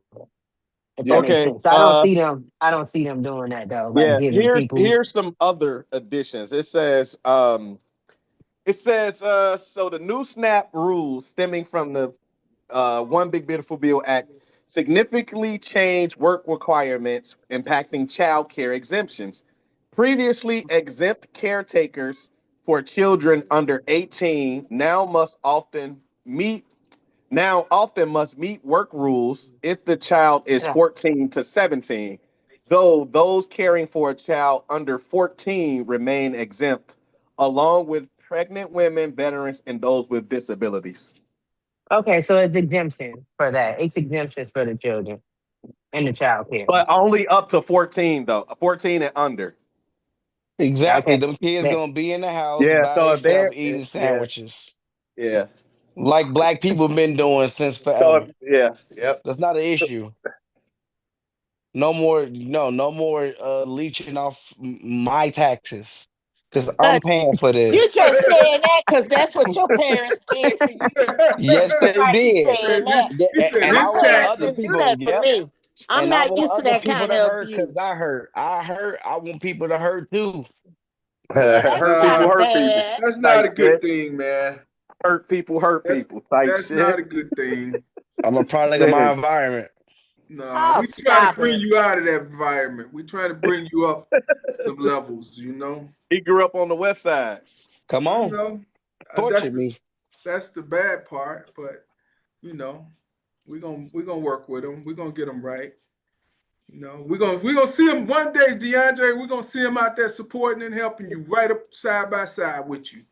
If that Yeah. makes Okay. sense. I don't see them. I don't see them doing that though. Like Yeah. giving Here's people. here's some other additions. So the new SNAP rules stemming from the One Big Beautiful Bill Act significantly change work requirements impacting child care exemptions. Previously exempt caretakers for children under 18 now often must meet work rules if the child is Yeah. 14 to 17, though those caring for a child under 14 remain exempt, along with pregnant women, veterans, and those with disabilities. Okay, so it's exemption for that. It's exemptions for the children. And the child care. but only up to 14 though. 14 and under. Exactly. Okay. Them kids That- gonna be in the house Yeah. by So if themselves they're eating yeah, sandwiches. yeah. Like black people been doing since So forever. yeah, yep. That's not an issue. No more leeching off my taxes. Cause I'm But paying for you this. just saying that because that's what your parents did for you. Yes, That's they why you did. saying that. Yeah, He said and My I his want parents other didn't taxes. do people, that for yep. me. I'm And I not want used to other that people kind to of hurt abuse. because I hurt. I want people to hurt too. Yeah, that's Hurt kind people, Nah, of hurt people bad. that's not type a good shit. thing, man. Hurt That's people type that's not shit. a good thing. I'm a product of my Man, environment. No, Oh, we trying to stop bring it. you out of that environment. We trying to bring you up some levels, you know. he grew up on the west side. Come I on, know. torture me. That's the bad part, but you know, we gonna work with them. We're gonna get them right. You know, we're gonna see him one day, DeAndre. We're gonna see him out there supporting and helping you right up side by side with you.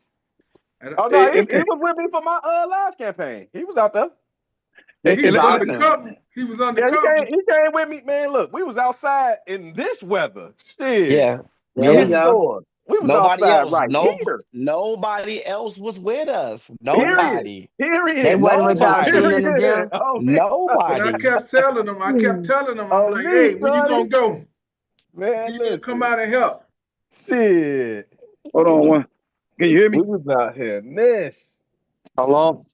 And Oh no, he was with me for my last campaign. He was out there. yeah, Which he is was awesome. undercover. He was Yeah, undercover. he came with me, man. Look, we was outside in this weather. Shit. Yeah, There we yeah. Hitting go. doors. We was Nobody outside else. right here. Nobody else was with us. Period. Nobody. They Period. wasn't with y'all shooting in Nobody. the Period. gym. Oh, me, And I Nobody. kept telling him, I'm oh, like, me, hey, when you shorty. gonna go? When Man, you gonna come listen. out and help? Shit. Hold on one. Can you hear We me? was out here. This. Hello?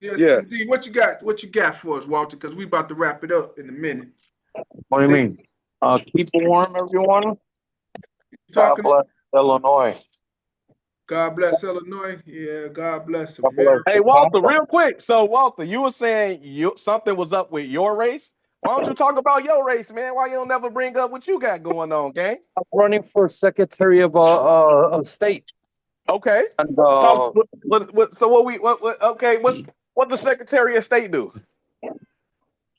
Yes, Yeah. indeed. What you got? What you got for us, Walter? Because we about to wrap it up in a minute. What do you mean? Keep warm, everyone. You God talking? bless Illinois. God bless Illinois. Yeah, God bless God bless America. Hey, the Walter, country. real quick. So, Walter, you were saying something was up with your race. Why don't you talk about your race, man? Why you don't never bring up what you got going on, gang? I'm running for Secretary of State. Okay. And So okay, what the Secretary of State do?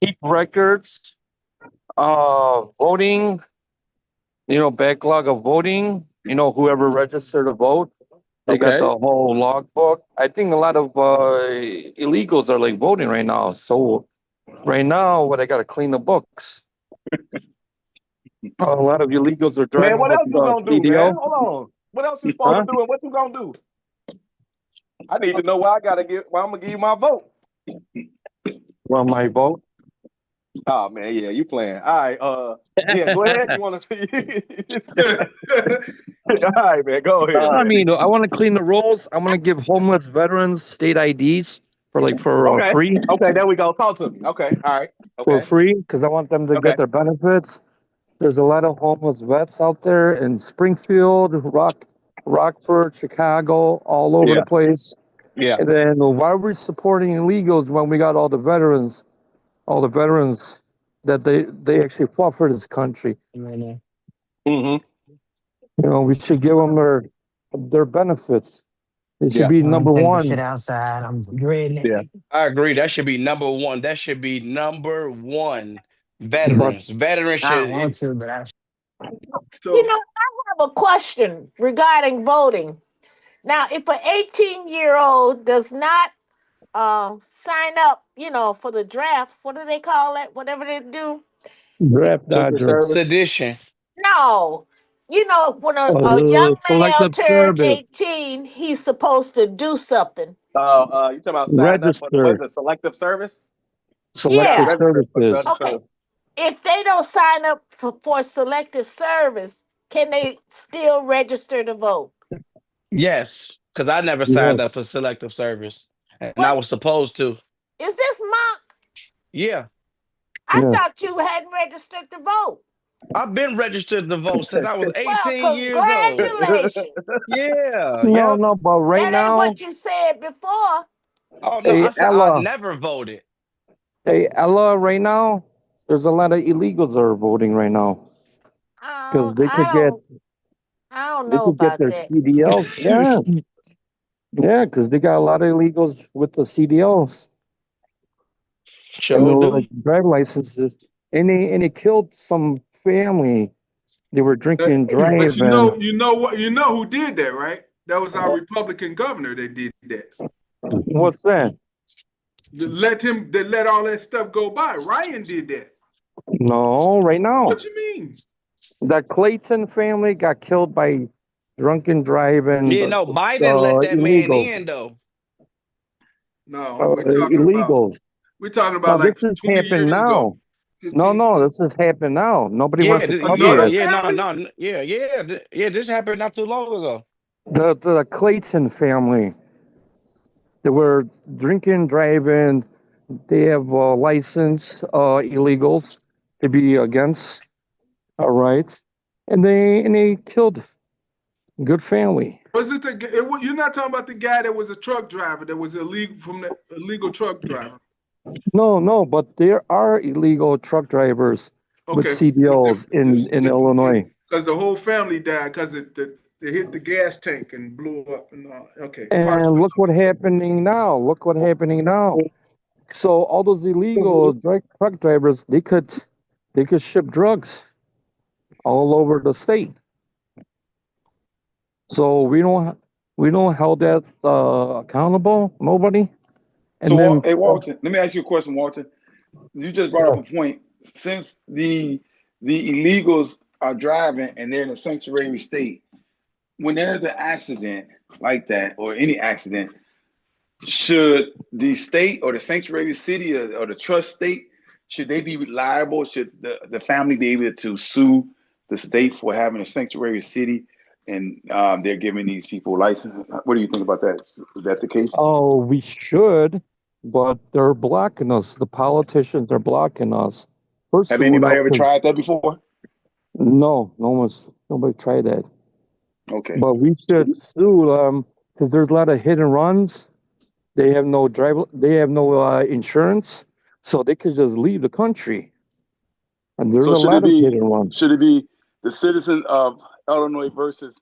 keep records, voting, backlog of voting, whoever registered to vote. They got Okay. the whole logbook. I think a lot of illegals are like voting right now. So right now, what I got to clean the books. A lot of illegals are driving Man, what with else you gonna do, CDL. man? Hold on. What else you supposed Huh? to do and what you gonna do? I need to know why I'm gonna give you my vote. Well, my vote. Oh man, yeah, you playing. All right, yeah, go ahead. You wanna see all right, man, go ahead, I man. mean, I want to clean the rolls. I want to give homeless veterans state IDs for Okay. free. Okay, there we go. Talk to me. Okay, all right. For Okay. free, because I want them to Okay. get their benefits. There's a lot of homeless vets out there in Springfield, Rockford, Chicago, all over Yeah. the place. Yeah. And then why are we supporting illegals when we got all the veterans that they actually fought for this country? Mm-hmm. We should give them their benefits. It should Yeah. be I'm number taking one. shit outside. I'm dreading it. Yeah. I agree. That should be number one. That should be number one. But Veterans I don't should. want to, but I You So know, I have a question regarding voting. Now, if an 18-year-old does not sign up, for the draft, what do they call it? Whatever they do. draft Secret dodger, Service. Sedition. No. When a young male selective turned service, 18, he's supposed to do something. You talking about signing up for register, the selective service? selective Yeah. Register for services. the Okay. service. If they don't sign up for selective service, can they still register to vote? Yes, because I never Yes. signed up for selective service, and I What was supposed to. is this, Monk? Yeah, I Yeah. thought you hadn't registered to vote. I've been registered to vote since I was Well, 18 years old. congratulations. Yeah, No, yep. no, but right That ain't now, what you said before. Oh no, hey I said I Ella, never voted. right now, there's a lot of illegals that are voting right now because I don't they know could get about their that. CDLs. Yeah, yeah, because they got a lot of illegals with the CDLs and Sure do. driver licenses, and they killed some family. They were drinking and but driving. you know what? You know who did that, right? That was our Republican governor that did that. What's that? They let all that stuff go by. Ryan did that. No, right now. What you mean? The Clayton family got killed by drunken driving Yeah, no, Biden let that man illegals. in though. No, we're Illegals. about Now like this has 20 happened years ago. now. No, this has happened now. Nobody Yeah, wants to cover Another it. family? Yeah. This happened not too long ago. The Clayton family. They were drinking, driving. They have a license, illegals to be against. All right, and they killed good family. Was it you're not talking about the guy that was a truck driver that was illegal from the illegal truck driver? No, but there are illegal truck drivers with Okay, CDLs in Illinois. because the whole family died because they hit the gas tank and blew up and all. Okay, And look what happening now. Look what happening now. So all those illegal truck drivers, they could ship drugs all over the state. So we don't hold that accountable. Nobody. And So, then hey, Walter, let me ask you a question, Walter. You just brought up a point. Since the illegals are driving and they're in a sanctuary state, when there's an accident like that or any accident, should the state or the sanctuary city or the trust state, should they be liable? Should the family be able to sue the state for having a sanctuary city and they're giving these people license? What do you think about that? Is that the case? Oh, we should, but they're blocking us. The politicians are blocking us. Have anybody ever tried that before? No, nobody tried that. Okay. But we should sue them because there's a lot of hit and runs. They have no insurance, so they could just leave the country. And there's a lot of hit and runs. Should it be the citizen of Illinois versus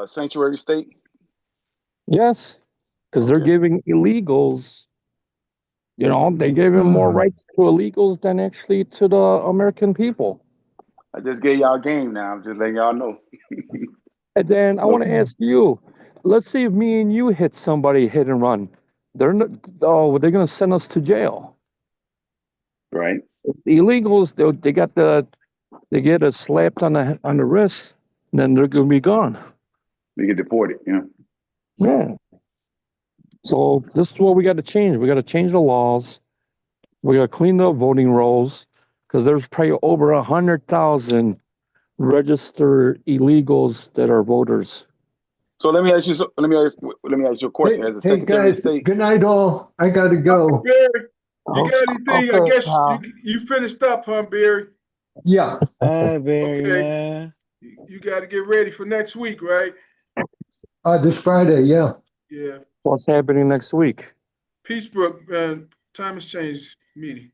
sanctuary state? Yes, because they're giving illegals, they're giving more rights to illegals than actually to the American people. I just gave y'all a game now. I'm just letting y'all know. And then I want to ask you, let's see if me and you hit somebody hit and run. They're going to send us to jail. Right. The illegals, they get a slapped on the wrist, and then they're going to be gone. They get deported, Yeah. So this is what we got to change. We got to change the laws. We got to clean the voting rolls because there's probably over 100,000 registered illegals that are voters. So let me ask you a question. As a Secretary of State. Good night, all. I got to go. You got anything? I guess you finished up, huh, Barry? Yeah. Barry, okay. Man. You got to get ready for next week, right? This Friday, yeah. Yeah. What's happening next week? Peacebrook, time exchange meeting.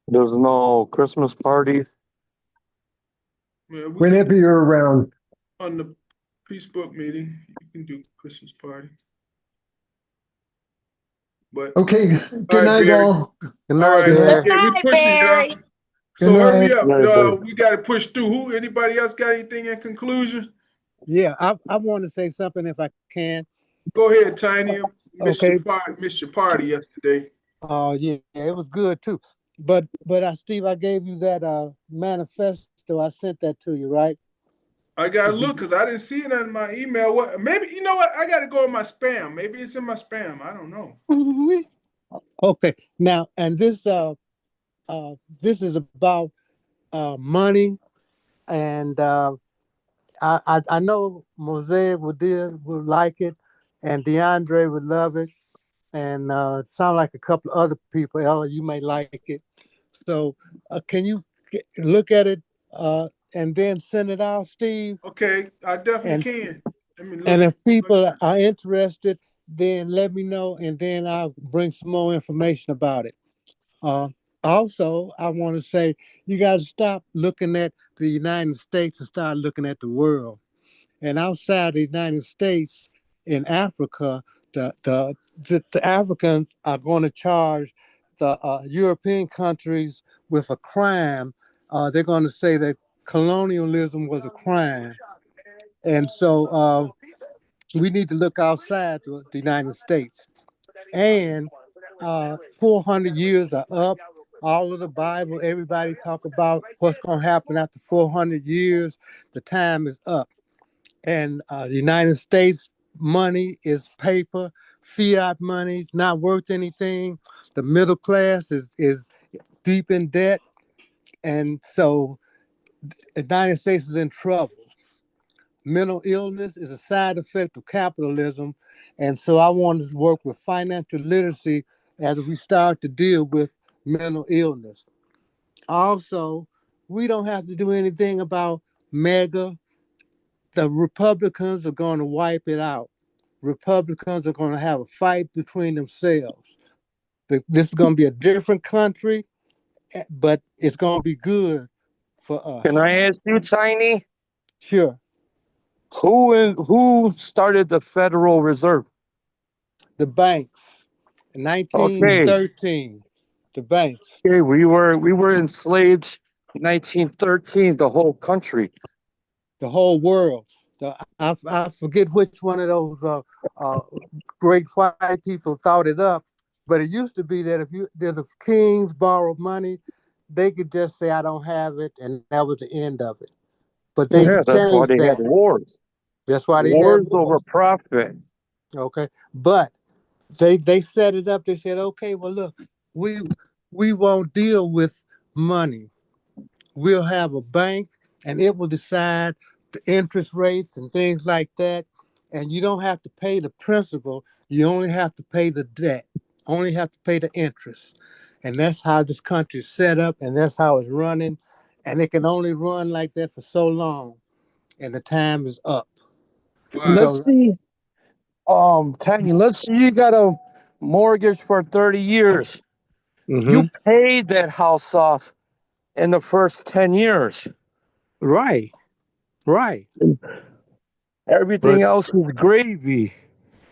There's no Christmas party. Yeah, whenever you're around. On the Peacebrook meeting, you can do Christmas party. But okay, good night, all. Good night, Barry. We pushing, y'all. So hurry up. We got to push through. Anybody else got anything in conclusion? Yeah, I want to say something if I can. Go ahead, Tiny. Missed your party yesterday. Oh yeah, it was good too. But Steve, I gave you that manifesto. I sent that to you, right? I gotta look because I didn't see it in my email. Maybe you know what? I gotta go in my spam. Maybe it's in my spam. I don't know. Okay, now and this is about money, and I know Mosaic would like it, and DeAndre would love it, and sound like a couple of other people. Ella, you may like it. So can you look at it and then send it out, Steve? Okay, I definitely can. Let me look. And if people are interested, then let me know, and then I'll bring some more information about it. Also, I want to say you got to stop looking at the United States and start looking at the world. And outside the United States, in Africa, the Africans are going to charge the European countries with a crime. They're going to say that colonialism was a crime. And so we need to look outside the United States. And 400 years are up. all of the Bible, everybody talk about what's going to happen after 400 years. The time is up. And the United States money is paper, fiat money, not worth anything. The middle class is deep in debt. And so the United States is in trouble. Mental illness is a side effect of capitalism. And so I wanted to work with financial literacy as we start to deal with mental illness. Also, we don't have to do anything about mega. The Republicans are going to wipe it out. Republicans are going to have a fight between themselves. This is going to be a different country, but it's going to be good for Can us. I ask you, Tiny? Sure. Who started the Federal Reserve? The banks. Okay. 1913. The banks. Okay, we were enslaved in 1913, the whole country. The whole world. I forget which one of those great white people thought it up, but it used to be that if kings borrowed money, they could just say, I don't have it, and that was the end of it. But they Yeah, that's why changed they had that. wars. That's why they Wars had over wars. profit. Okay. But they set it up. They said, okay, well, look, we won't deal with money. We'll have a bank, and it will decide the interest rates and things like that. And you don't have to pay the principal. You only have to pay the debt. Only have to pay the interest. And that's how this country is set up, and that's how it's running. And it can only run like that for so long. And the time is up. Wow. Let's see. Tiny, let's see, you got a mortgage for 30 years. You paid that house off in the first 10 years. Right. Everything But else is gravy.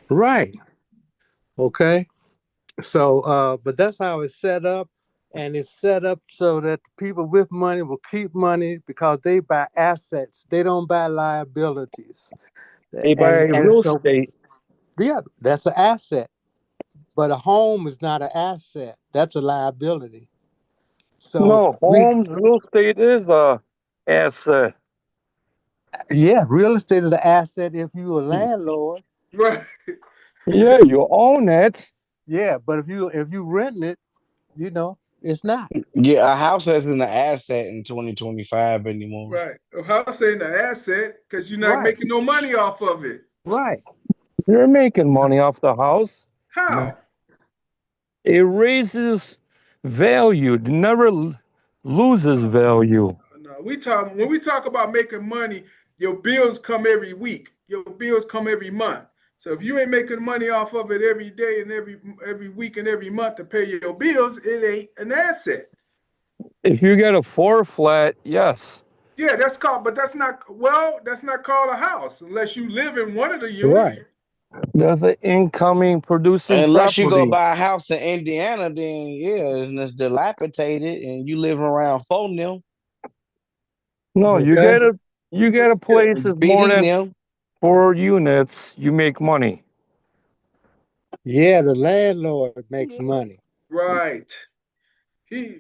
right. Okay. So but that's how it's set up. And it's set up so that people with money will keep money because they buy assets. They don't buy liabilities. They buy And real so estate. yeah, that's an asset. But a home is not an asset. That's a liability. So No, homes, real estate is a asset. real estate is an asset if you're a landlord. Right. Yeah, you own it. Yeah, but if you renting it, it's not. Yeah, a house isn't an asset in 2025 anymore. Right. A house ain't an asset because you're not Right. making no money off of it. Right. You're making money off the house. How? It raises value. It never loses value. No, when we talk about making money, your bills come every week. Your bills come every month. So if you ain't making money off of it every day and every week and every month to pay your bills, it ain't an asset. If you get a 4-flat, yes. Yeah, that's not called a house unless you live in one of the units. Right. That's an incoming producing Unless you go property. buy a house in Indiana, then yeah, and it's dilapidated and you live around Fonil. No, you Okay. get a place that's more than 4 units, you make money. Yeah, the landlord makes money. Right.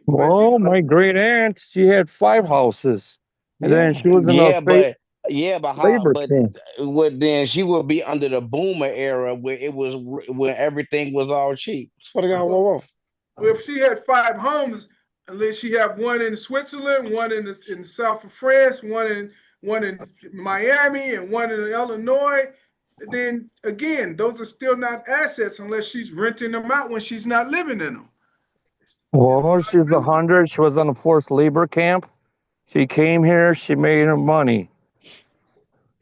Well, my great aunt, she had 5 houses. And then she was in then she would be under the boomer era where everything was all cheap. Well, if she had 5 homes, unless she have one in Switzerland, one in the south of France, one in Miami, and one in Illinois, then again, those are still not assets unless she's renting them out when she's not living in them. Well, she's 100. She was on a forced labor camp. She came here. She made her money.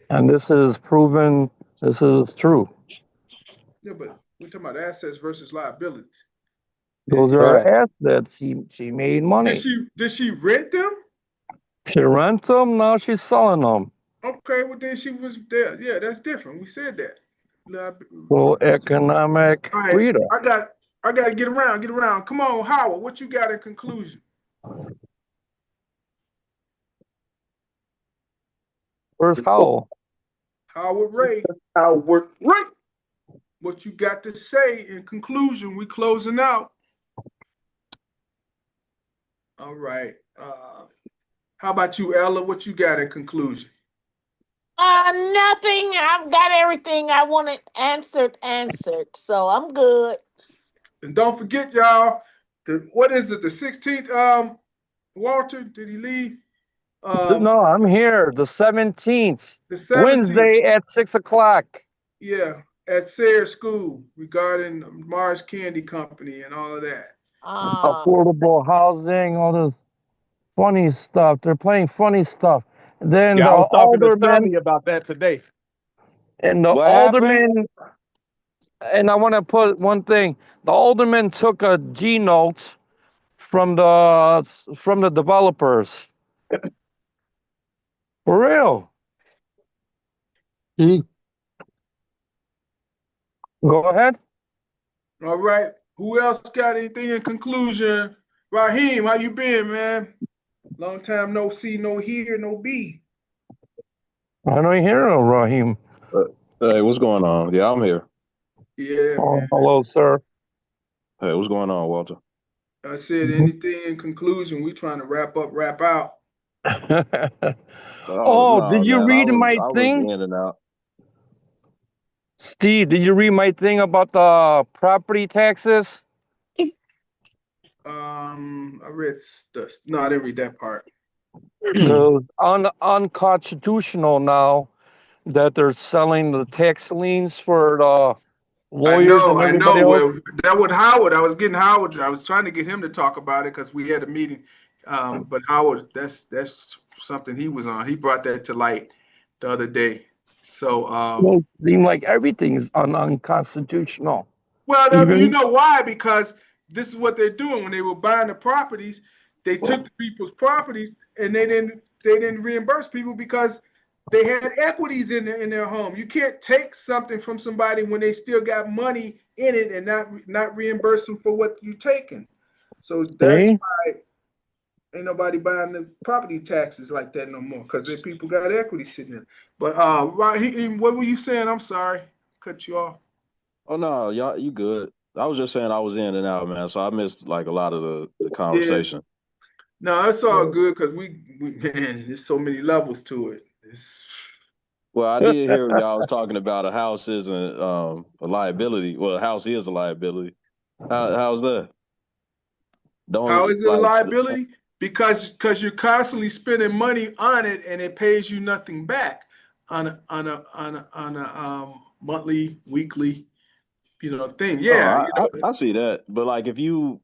And this is proven. This is true. Yeah, but we're talking about assets versus liabilities. Those are assets. She made money. Did she rent them? She rent them. Now she's selling them. Okay, well then she was there. Yeah, that's different. We said that. So economic freedom. I got to get around. Come on, Howard. What you got in conclusion? Where's Howell? Howard Ray. Howard Ray. What you got to say in conclusion? We closing out. All right. How about you, Ella? What you got in conclusion? Nothing. I've got everything I wanted answered. So I'm good. And don't forget, y'all, what is it, the 16th? Walter, did he leave? No, I'm here. The 17th, The 17th. Wednesday at 6 o'clock. Yeah, at Sayre School regarding Mars Candy Company and all of that. Affordable housing, all this funny stuff. They're playing funny stuff. Then Yeah, the I was talking to alderman Tommy about that today. and the What happened? alderman, and I want to put one thing. The alderman took a G note from the developers. For real. Go ahead. All right. Who else got anything in conclusion? Raheem, how you been, man? Long time no see, no hear, no be. I don't hear no Raheem. Hey, what's going on? Yeah, I'm here. Yeah, Oh, man. hello, sir. Hey, what's going on, Walter? I said anything in conclusion. We trying to wrap up, wrap out. No, did you man, read I my was thing? in and out. Steve, did you read my thing about the property taxes? I read no, I didn't read that part. The unconstitutional now that they're selling the tax liens for the lawyers and I everybody know. else. Well, that would Howard. I was getting Howard. I was trying to get him to talk about it because we had a meeting. But Howard, that's something he was on. He brought that to light the other day. So, Well, it seems like everything's unconstitutional. well, you Even know why? Because this is what they're doing when they were buying the properties. They took the people's properties and they didn't reimburse people because they had equities in their home. You can't take something from somebody when they still got money in it and not reimburse them for what you're taking. So that's why ain't nobody buying the property taxes like that no more because the people got equity sitting there. But Raheem, what were you saying? I'm sorry, cut you off. Oh no, y'all, you good? I was just saying I was in and out, man. So I missed like a lot of the conversation. No, it's all good because we man, there's so many levels to it. Well, I did hear y'all was talking about a house isn't a liability. Well, a house is a liability. How's that? How is it a liability? Because you're constantly spending money on it and it pays you nothing back on a monthly, weekly, thing. Yeah, I see that. But like if you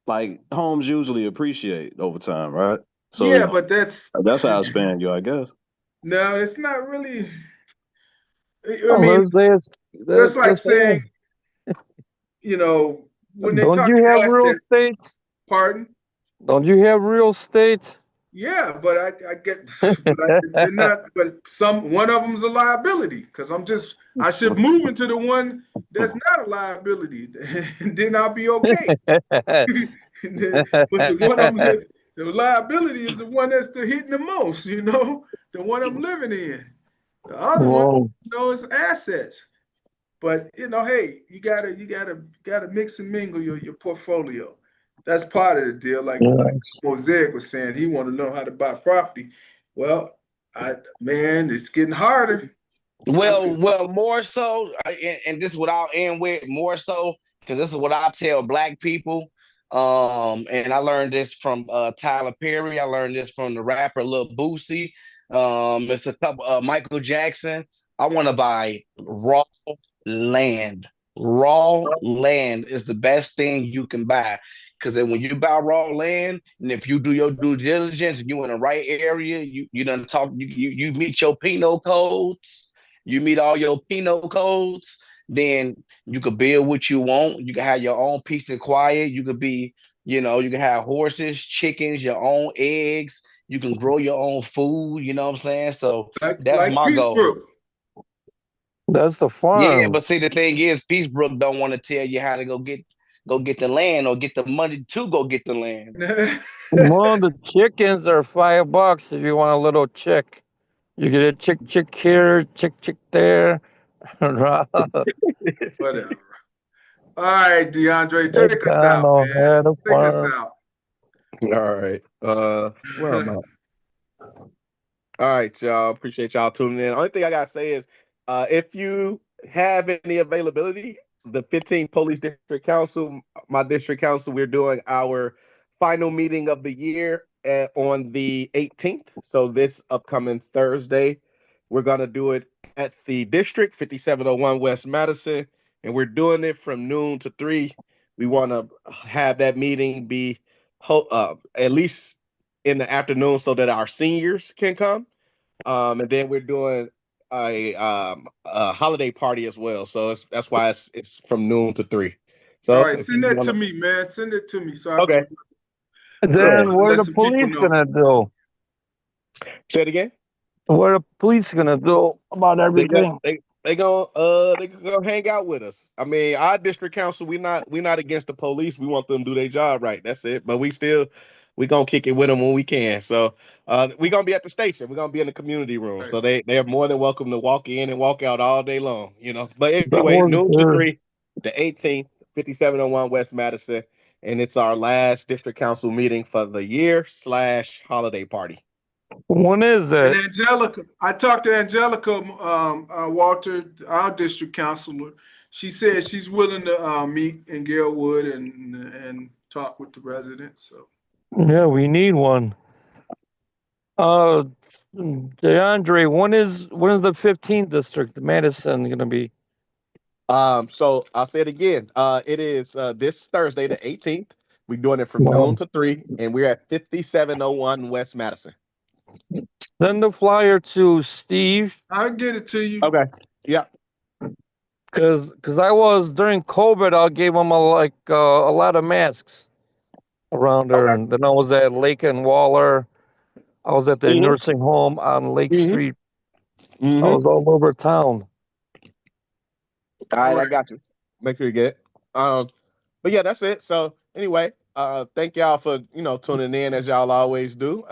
like homes usually appreciate over time, right? So yeah, but that's how it's paying you, I guess. No, it's not really. I mean, that's like saying, when they don't talk you have real assets. estate? Pardon? Don't you have real estate? Yeah, but I get, they're not. But one of them's a liability because I should move into the one that's not a liability, and then I'll be okay. But the one of them, the liability is the one that's hitting the most. The one I'm living in. The other one, is assets. But hey, you gotta mix and mingle your portfolio. That's part of the deal. Like Mosaic was saying, he want to know how to buy property. Well, it's getting harder. Well, more so, and this is what I'll end with, more so, because this is what I tell Black people. And I learned this from Tyler Perry. I learned this from the rapper Lil Boosie. It's a couple Michael Jackson. I want to buy raw land. Raw land is the best thing you can buy. Because then when you buy raw land, and if you do your due diligence, you in the right area, you done talk, you meet your penal codes, you meet all your penal codes, then you could build what you want. You can have your own peace and quiet. You could be, you can have horses, chickens, your own eggs. You can grow your own food. You know what I'm saying? So that's my goal. That's the farm. Yeah, but see, the thing is, Peacebrook don't want to tell you how to go get the land or get the money to go get the land. Well, the chickens are $5 if you want a little chick. You get a chick here, chick there. Whatever. All right, DeAndre, take us out, man. Take us out. All right. Where am I? All right, y'all. Appreciate y'all tuning in. Only thing I gotta say is, if you have any availability, the 15th Police District Council, my district council, we're doing our final meeting of the year on the 18th. So this upcoming Thursday, we're gonna do it at the district, 5701 West Madison, and we're doing it from noon to 3. We want to have that meeting be at least in the afternoon so that our seniors can come. And then we're doing a holiday party as well. So that's why it's from noon to 3. So All right, send that to me, man. Send it to me so I okay. can Then what are let the some people police know. gonna do? Say it again. What are the police gonna do about everything? They gonna hang out with us. I mean, our district council, we not against the police. We want them to do their job right. That's it. But we gonna kick it with them when we can. So we gonna be at the station. We're gonna be in the community room. Right. So they are more than welcome to walk in and walk out all day long. You know. But That anyway, was noon to good. 3, the 18th, 5701 West Madison, and it's our last district council meeting for the year / holiday party. When is And it? Angelica, I talked to Angelica Walter, our district councilor. She said she's willing to meet in Galewood and talk with the residents. So Yeah, we need one. DeAndre, when is the 15th district, Madison, gonna be? So I'll say it again. It is this Thursday, the 18th. We're doing it from noon to 3, and we're at 5701 West Madison. Send the flyer to Steve. I'll get it to you. Okay. Yeah. Cause I was during COVID, I gave him a lot of masks around there, and then I was at Lake and Waller. I was at the nursing home on Lake Street. I was all over town. All right, I got you. Make sure you get it. But yeah, that's it. So anyway, thank y'all for tuning in as y'all always do.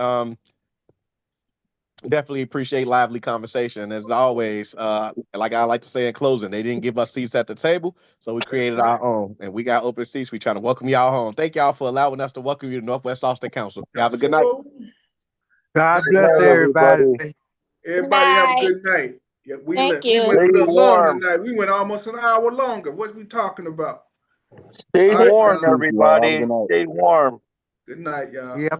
Definitely appreciate lively conversation as always. Like I like to say in closing, they didn't give us seats at the table, so we created our own, and we got open seats. We trying to welcome y'all home. Thank y'all for allowing us to welcome you to Northwest Austin Council. Have a good night. God bless everybody. Everybody have a good night. Yeah, we went a little long tonight. We went almost an hour longer. What are we talking about? Stay warm, right, everybody. Stay warm. Good night, y'all. Yep.